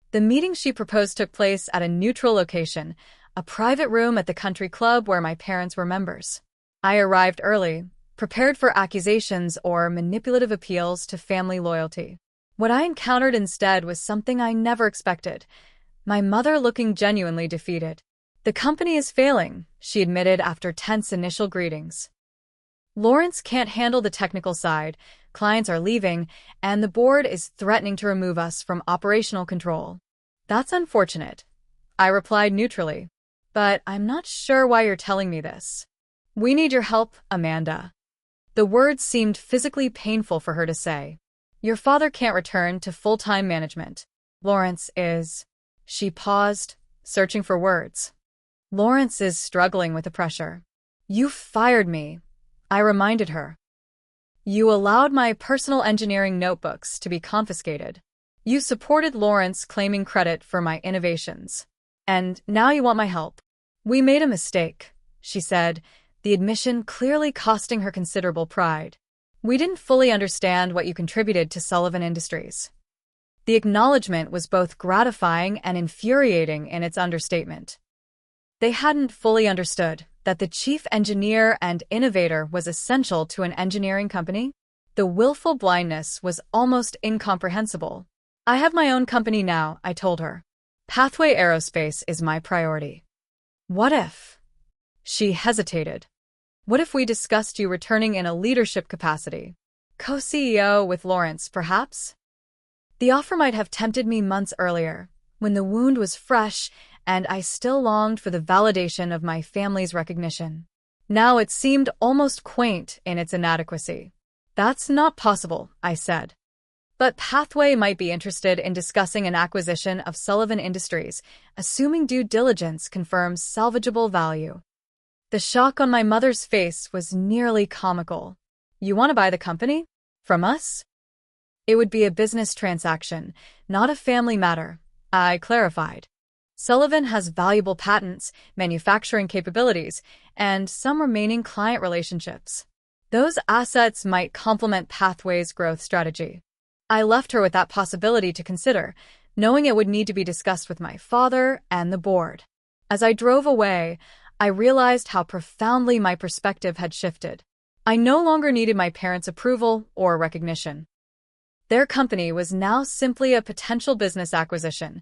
The meeting she proposed took place at a neutral location, a private room at the country club where my parents were members. I arrived early, prepared for accusations or manipulative appeals to family loyalty. What I encountered instead was something I never expected, my mother looking genuinely defeated. The company is failing, she admitted after tense initial greetings. Lawrence can't handle the technical side, clients are leaving, and the board is threatening to remove us from operational control. That's unfortunate, I replied neutrally. But I'm not sure why you're telling me this. We need your help, Amanda. The words seemed physically painful for her to say. Your father can't return to full-time management. Lawrence is... She paused, searching for words. Lawrence is struggling with the pressure. You fired me, I reminded her. You allowed my personal engineering notebooks to be confiscated. You supported Lawrence claiming credit for my innovations. And now you want my help. We made a mistake, she said, the admission clearly costing her considerable pride. We didn't fully understand what you contributed to Sullivan Industries. The acknowledgement was both gratifying and infuriating in its understatement. They hadn't fully understood that the chief engineer and innovator was essential to an engineering company. The willful blindness was almost incomprehensible. I have my own company now, I told her. Pathway Aerospace is my priority. What if? She hesitated. What if we discussed you returning in a leadership capacity? Co-CEO with Lawrence, perhaps? The offer might have tempted me months earlier, when the wound was fresh and I still longed for the validation of my family's recognition. Now it seemed almost quaint in its inadequacy. That's not possible, I said. But Pathway might be interested in discussing an acquisition of Sullivan Industries, assuming due diligence confirms salvageable value. The shock on my mother's face was nearly comical. You want to buy the company? From us? It would be a business transaction, not a family matter, I clarified. Sullivan has valuable patents, manufacturing capabilities, and some remaining client relationships. Those assets might complement Pathway's growth strategy. I left her with that possibility to consider, knowing it would need to be discussed with my father and the board. As I drove away, I realized how profoundly my perspective had shifted. I no longer needed my parents' approval or recognition. Their company was now simply a potential business acquisition.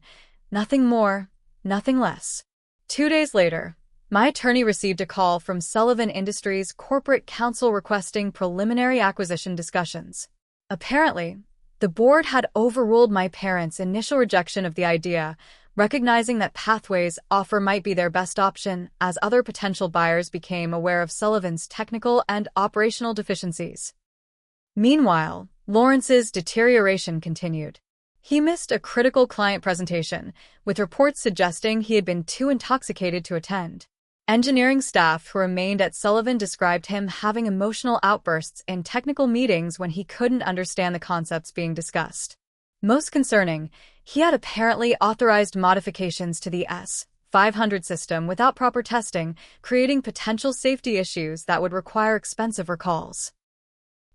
Nothing more, nothing less. 2 days later, my attorney received a call from Sullivan Industries' corporate counsel requesting preliminary acquisition discussions. Apparently, the board had overruled my parents' initial rejection of the idea, recognizing that Pathway's offer might be their best option as other potential buyers became aware of Sullivan's technical and operational deficiencies. Meanwhile, Lawrence's deterioration continued. He missed a critical client presentation, with reports suggesting he had been too intoxicated to attend. Engineering staff who remained at Sullivan described him having emotional outbursts in technical meetings when he couldn't understand the concepts being discussed. Most concerning, he had apparently authorized modifications to the S-500 system without proper testing, creating potential safety issues that would require expensive recalls.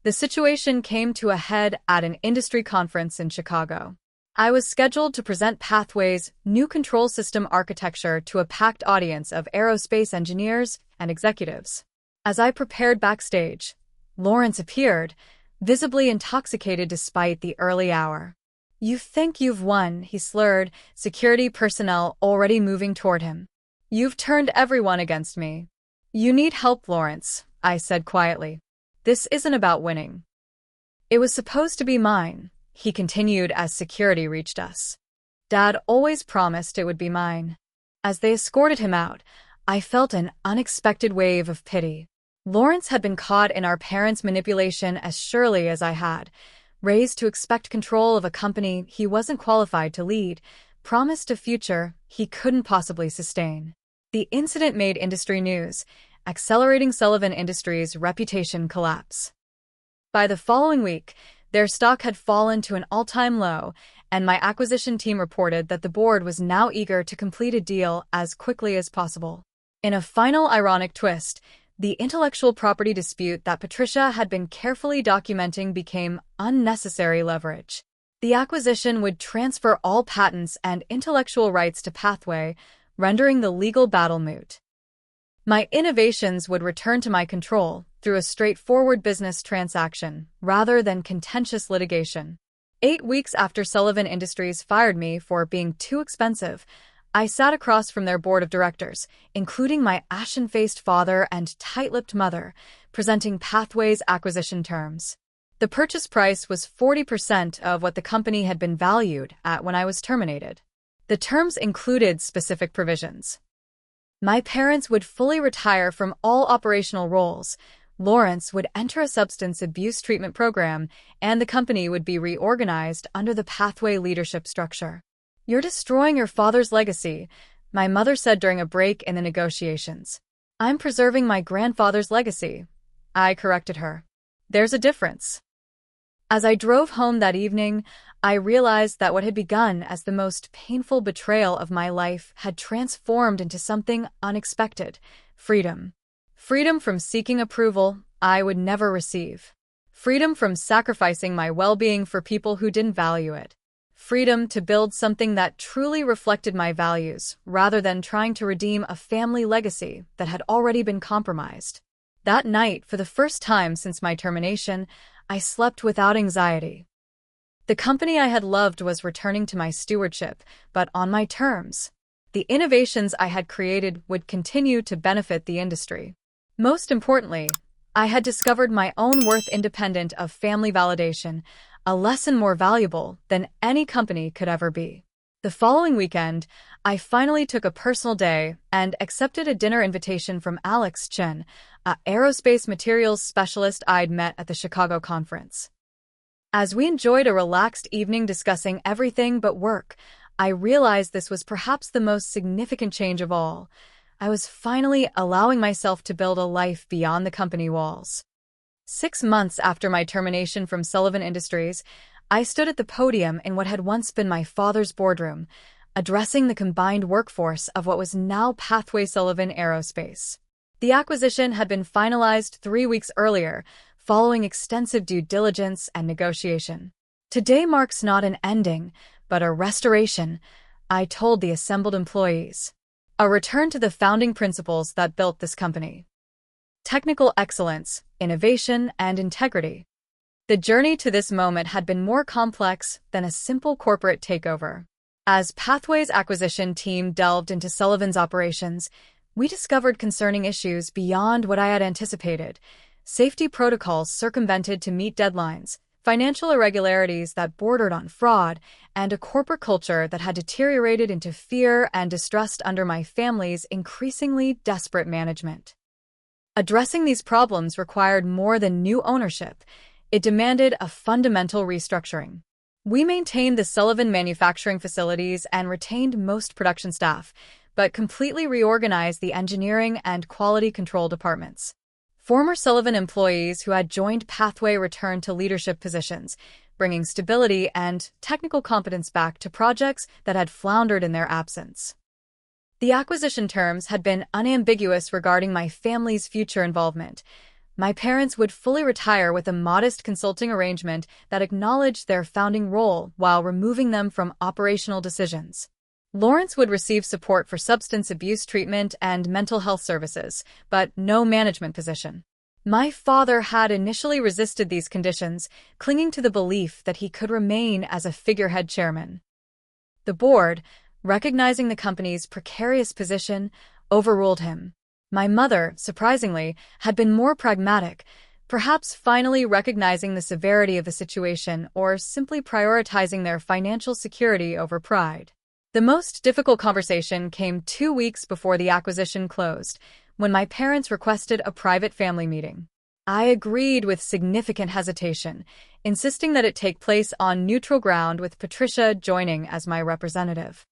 The situation came to a head at an industry conference in Chicago. I was scheduled to present Pathway's new control system architecture to a packed audience of aerospace engineers and executives. As I prepared backstage, Lawrence appeared, visibly intoxicated despite the early hour. You think you've won, he slurred, security personnel already moving toward him. You've turned everyone against me. You need help, Lawrence, I said quietly. This isn't about winning. It was supposed to be mine, he continued as security reached us. Dad always promised it would be mine. As they escorted him out, I felt an unexpected wave of pity. Lawrence had been caught in our parents' manipulation as surely as I had, raised to expect control of a company he wasn't qualified to lead, promised a future he couldn't possibly sustain. The incident made industry news, accelerating Sullivan Industries' reputation collapse. By the following week, their stock had fallen to an all-time low, and my acquisition team reported that the board was now eager to complete a deal as quickly as possible. In a final ironic twist, the intellectual property dispute that Patricia had been carefully documenting became unnecessary leverage. The acquisition would transfer all patents and intellectual rights to Pathway, rendering the legal battle moot. My innovations would return to my control through a straightforward business transaction rather than contentious litigation. 8 weeks after Sullivan Industries fired me for being too expensive, I sat across from their board of directors, including my ashen-faced father and tight-lipped mother, presenting Pathway's acquisition terms. The purchase price was 40% of what the company had been valued at when I was terminated. The terms included specific provisions. My parents would fully retire from all operational roles, Lawrence would enter a substance abuse treatment program, and the company would be reorganized under the Pathway leadership structure. You're destroying your father's legacy, my mother said during a break in the negotiations. I'm preserving my grandfather's legacy, I corrected her. There's a difference. As I drove home that evening, I realized that what had begun as the most painful betrayal of my life had transformed into something unexpected: freedom. Freedom from seeking approval I would never receive. Freedom from sacrificing my well-being for people who didn't value it. Freedom to build something that truly reflected my values, rather than trying to redeem a family legacy that had already been compromised. That night, for the first time since my termination, I slept without anxiety. The company I had loved was returning to my stewardship, but on my terms. The innovations I had created would continue to benefit the industry. Most importantly, I had discovered my own worth independent of family validation, a lesson more valuable than any company could ever be. The following weekend, I finally took a personal day and accepted a dinner invitation from Alex Chen, an aerospace materials specialist I'd met at the Chicago conference. As we enjoyed a relaxed evening discussing everything but work, I realized this was perhaps the most significant change of all. I was finally allowing myself to build a life beyond the company walls. 6 months after my termination from Sullivan Industries, I stood at the podium in what had once been my father's boardroom, addressing the combined workforce of what was now Pathway Sullivan Aerospace. The acquisition had been finalized 3 weeks earlier, following extensive due diligence and negotiation. Today marks not an ending, but a restoration, I told the assembled employees. A return to the founding principles that built this company. Technical excellence, innovation, and integrity. The journey to this moment had been more complex than a simple corporate takeover. As Pathway's acquisition team delved into Sullivan's operations, we discovered concerning issues beyond what I had anticipated. Safety protocols circumvented to meet deadlines, financial irregularities that bordered on fraud, and a corporate culture that had deteriorated into fear and distrust under my family's increasingly desperate management. Addressing these problems required more than new ownership. It demanded a fundamental restructuring. We maintained the Sullivan manufacturing facilities and retained most production staff, but completely reorganized the engineering and quality control departments. Former Sullivan employees who had joined Pathway returned to leadership positions, bringing stability and technical competence back to projects that had floundered in their absence. The acquisition terms had been unambiguous regarding my family's future involvement. My parents would fully retire with a modest consulting arrangement that acknowledged their founding role while removing them from operational decisions. Lawrence would receive support for substance abuse treatment and mental health services, but no management position. My father had initially resisted these conditions, clinging to the belief that he could remain as a figurehead chairman. The board, recognizing the company's precarious position, overruled him. My mother, surprisingly, had been more pragmatic, perhaps finally recognizing the severity of the situation or simply prioritizing their financial security over pride. The most difficult conversation came 2 weeks before the acquisition closed, when my parents requested a private family meeting. I agreed with significant hesitation, insisting that it take place on neutral ground with Patricia joining as my representative.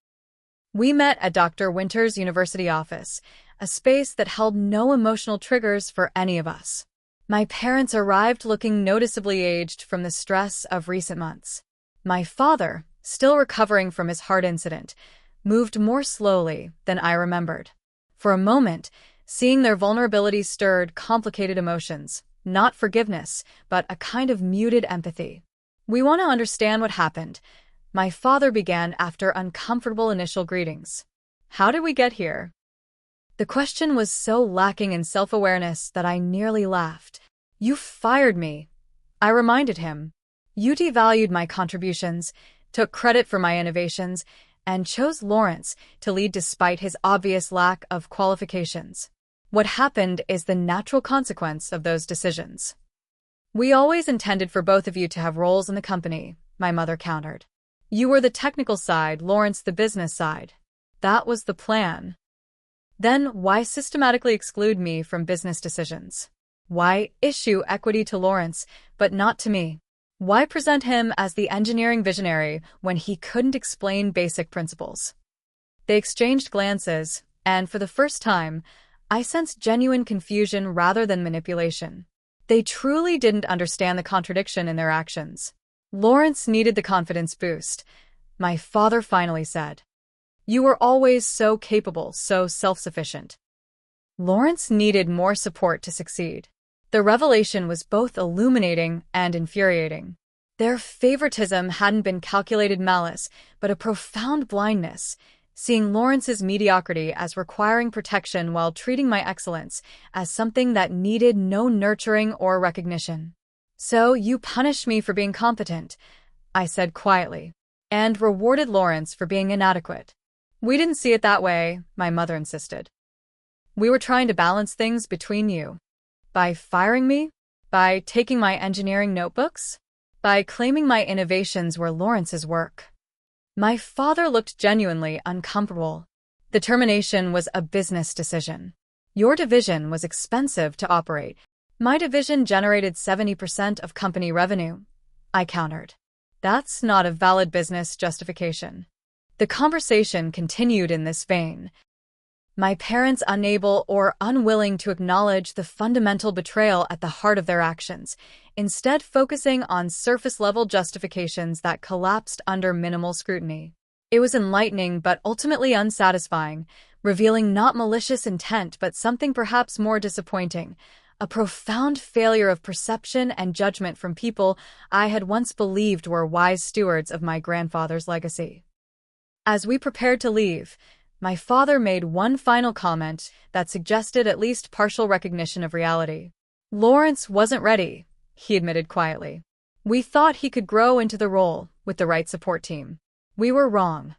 We met at Dr. Winter's university office, a space that held no emotional triggers for any of us. My parents arrived looking noticeably aged from the stress of recent months. My father, still recovering from his heart incident, moved more slowly than I remembered. For a moment, seeing their vulnerability stirred complicated emotions, not forgiveness, but a kind of muted empathy. "We want to understand what happened," my father began after uncomfortable initial greetings. "How did we get here?" The question was so lacking in self-awareness that I nearly laughed. "You fired me," I reminded him. "You devalued my contributions, took credit for my innovations, and chose Lawrence to lead despite his obvious lack of qualifications. What happened is the natural consequence of those decisions." "We always intended for both of you to have roles in the company," my mother countered. "You were the technical side, Lawrence the business side. That was the plan. Then why systematically exclude me from business decisions? Why issue equity to Lawrence, but not to me? Why present him as the engineering visionary when he couldn't explain basic principles?" They exchanged glances, and for the first time, I sensed genuine confusion rather than manipulation. They truly didn't understand the contradiction in their actions. "Lawrence needed the confidence boost," my father finally said. "You were always so capable, so self-sufficient. Lawrence needed more support to succeed." The revelation was both illuminating and infuriating. Their favoritism hadn't been calculated malice, but a profound blindness, seeing Lawrence's mediocrity as requiring protection while treating my excellence as something that needed no nurturing or recognition. "So you punished me for being competent," I said quietly, "and rewarded Lawrence for being inadequate." "We didn't see it that way," my mother insisted. "We were trying to balance things between you. By firing me? By taking my engineering notebooks? By claiming my innovations were Lawrence's work." My father looked genuinely uncomfortable. "The termination was a business decision. Your division was expensive to operate. My division generated 70% of company revenue," I countered. "That's not a valid business justification." The conversation continued in this vein, my parents unable or unwilling to acknowledge the fundamental betrayal at the heart of their actions, instead focusing on surface-level justifications that collapsed under minimal scrutiny. It was enlightening but ultimately unsatisfying, revealing not malicious intent but something perhaps more disappointing, a profound failure of perception and judgment from people I had once believed were wise stewards of my grandfather's legacy. As we prepared to leave, my father made one final comment that suggested at least partial recognition of reality. "Lawrence wasn't ready," he admitted quietly. "We thought he could grow into the role with the right support team. We were wrong."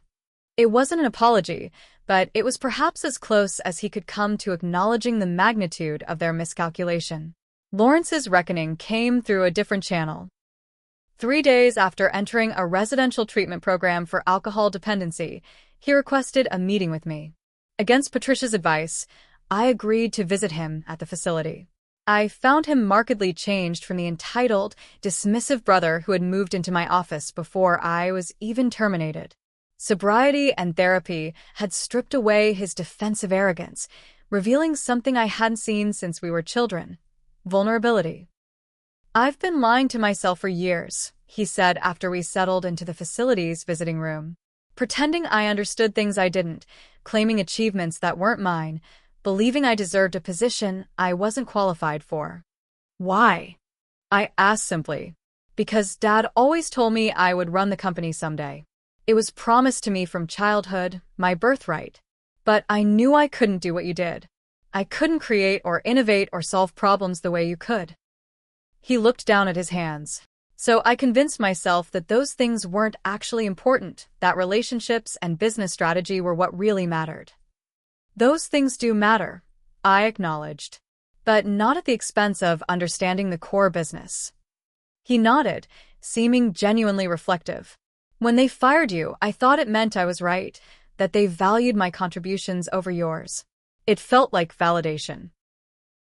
It wasn't an apology, but it was perhaps as close as he could come to acknowledging the magnitude of their miscalculation. Lawrence's reckoning came through a different channel. 3 days after entering a residential treatment program for alcohol dependency, he requested a meeting with me. Against Patricia's advice, I agreed to visit him at the facility. I found him markedly changed from the entitled, dismissive brother who had moved into my office before I was even terminated. Sobriety and therapy had stripped away his defensive arrogance, revealing something I hadn't seen since we were children: vulnerability. "I've been lying to myself for years," he said after we settled into the facility's visiting room. "Pretending I understood things I didn't, claiming achievements that weren't mine, believing I deserved a position I wasn't qualified for." "Why?" I asked simply. "Because Dad always told me I would run the company someday. It was promised to me from childhood, my birthright. But I knew I couldn't do what you did. I couldn't create or innovate or solve problems the way you could." He looked down at his hands. "So I convinced myself that those things weren't actually important, that relationships and business strategy were what really mattered." "Those things do matter," I acknowledged, "but not at the expense of understanding the core business." He nodded, seeming genuinely reflective. "When they fired you, I thought it meant I was right, that they valued my contributions over yours. It felt like validation.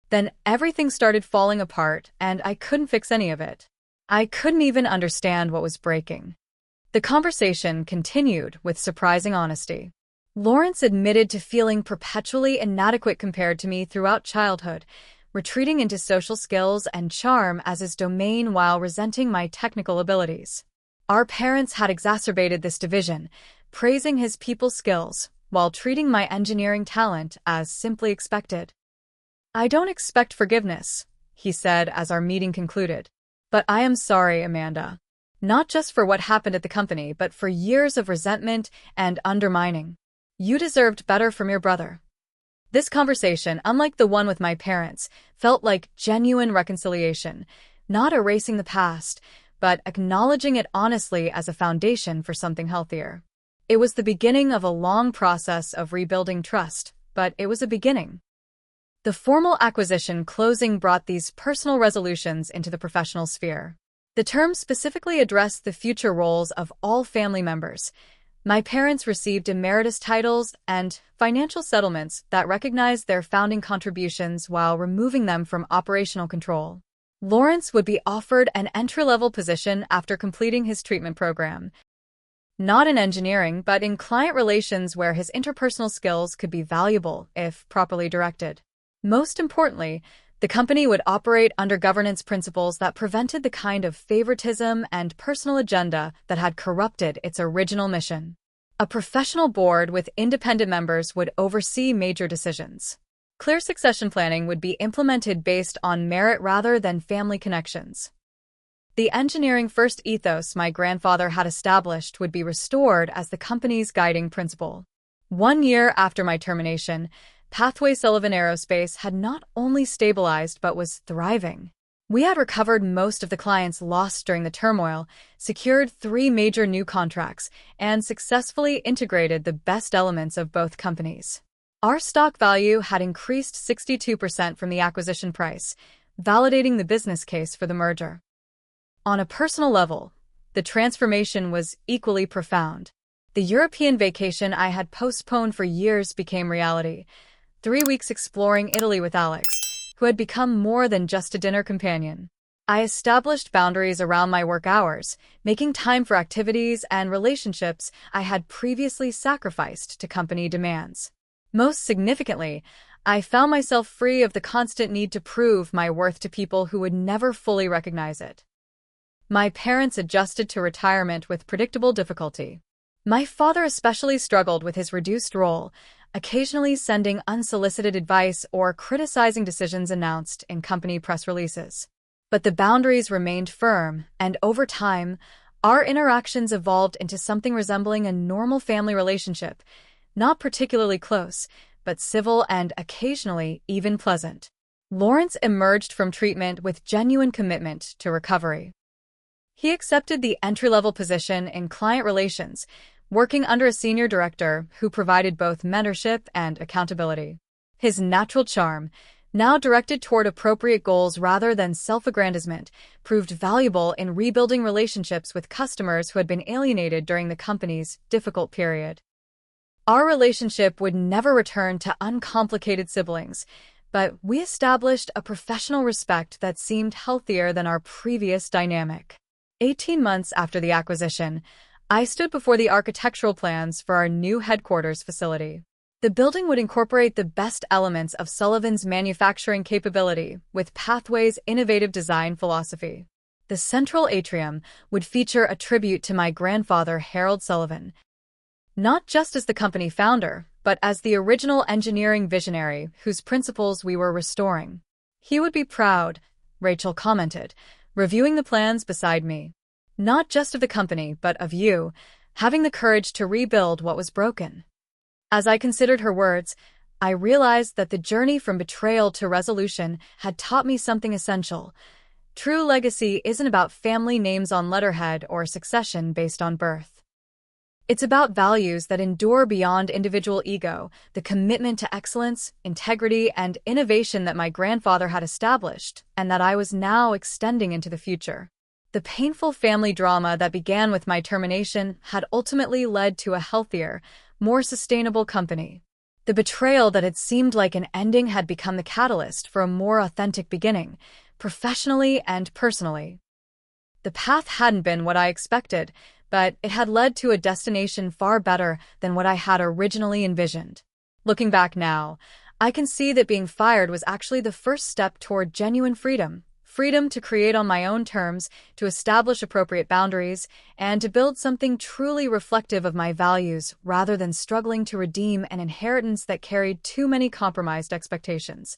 Then everything started falling apart, and I couldn't fix any of it. I couldn't even understand what was breaking." The conversation continued with surprising honesty. Lawrence admitted to feeling perpetually inadequate compared to me throughout childhood, retreating into social skills and charm as his domain while resenting my technical abilities. Our parents had exacerbated this division, praising his people skills while treating my engineering talent as simply expected. "I don't expect forgiveness," he said as our meeting concluded. "But I am sorry, Amanda. Not just for what happened at the company, but for years of resentment and undermining. You deserved better from your brother." This conversation, unlike the one with my parents, felt like genuine reconciliation, not erasing the past, but acknowledging it honestly as a foundation for something healthier. It was the beginning of a long process of rebuilding trust, but it was a beginning. The formal acquisition closing brought these personal resolutions into the professional sphere. The terms specifically addressed the future roles of all family members. My parents received emeritus titles and financial settlements that recognized their founding contributions while removing them from operational control. Lawrence would be offered an entry-level position after completing his treatment program. Not in engineering, but in client relations where his interpersonal skills could be valuable if properly directed. Most importantly, the company would operate under governance principles that prevented the kind of favoritism and personal agenda that had corrupted its original mission. A professional board with independent members would oversee major decisions. Clear succession planning would be implemented based on merit rather than family connections. The engineering-first ethos my grandfather had established would be restored as the company's guiding principle. 1 year after my termination, Pathway Sullivan Aerospace had not only stabilized but was thriving. We had recovered most of the clients lost during the turmoil, secured 3 major new contracts, and successfully integrated the best elements of both companies. Our stock value had increased 62% from the acquisition price, validating the business case for the merger. On a personal level, the transformation was equally profound. The European vacation I had postponed for years became reality. 3 weeks exploring Italy with Alex, who had become more than just a dinner companion. I established boundaries around my work hours, making time for activities and relationships I had previously sacrificed to company demands. Most significantly, I found myself free of the constant need to prove my worth to people who would never fully recognize it. My parents adjusted to retirement with predictable difficulty. My father especially struggled with his reduced role, occasionally sending unsolicited advice or criticizing decisions announced in company press releases. But the boundaries remained firm, and over time, our interactions evolved into something resembling a normal family relationship, not particularly close, but civil and occasionally even pleasant. Lawrence emerged from treatment with genuine commitment to recovery. He accepted the entry-level position in client relations, working under a senior director who provided both mentorship and accountability. His natural charm, now directed toward appropriate goals rather than self-aggrandizement, proved valuable in rebuilding relationships with customers who had been alienated during the company's difficult period. Our relationship would never return to uncomplicated siblings, but we established a professional respect that seemed healthier than our previous dynamic. 18 months after the acquisition, I stood before the architectural plans for our new headquarters facility. The building would incorporate the best elements of Sullivan's manufacturing capability with Pathway's innovative design philosophy. The central atrium would feature a tribute to my grandfather, Harold Sullivan, not just as the company founder, but as the original engineering visionary whose principles we were restoring. He would be proud, Rachel commented, reviewing the plans beside me. Not just of the company, but of you, having the courage to rebuild what was broken. As I considered her words, I realized that the journey from betrayal to resolution had taught me something essential. True legacy isn't about family names on letterhead or succession based on birth. It's about values that endure beyond individual ego, the commitment to excellence, integrity, and innovation that my grandfather had established, and that I was now extending into the future. The painful family drama that began with my termination had ultimately led to a healthier, more sustainable company. The betrayal that had seemed like an ending had become the catalyst for a more authentic beginning, professionally and personally. The path hadn't been what I expected, but it had led to a destination far better than what I had originally envisioned. Looking back now, I can see that being fired was actually the first step toward genuine freedom. Freedom to create on my own terms, to establish appropriate boundaries, and to build something truly reflective of my values rather than struggling to redeem an inheritance that carried too many compromised expectations.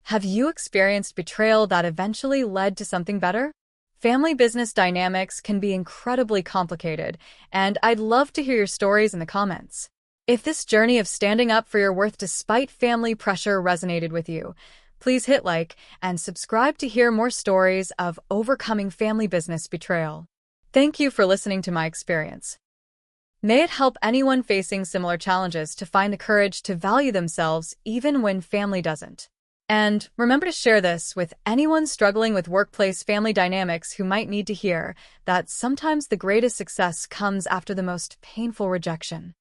Have you experienced betrayal that eventually led to something better? Family business dynamics can be incredibly complicated, and I'd love to hear your stories in the comments. If this journey of standing up for your worth despite family pressure resonated with you, please hit like and subscribe to hear more stories of overcoming family business betrayal. Thank you for listening to my experience. May it help anyone facing similar challenges to find the courage to value themselves even when family doesn't. And remember to share this with anyone struggling with workplace family dynamics who might need to hear that sometimes the greatest success comes after the most painful rejection.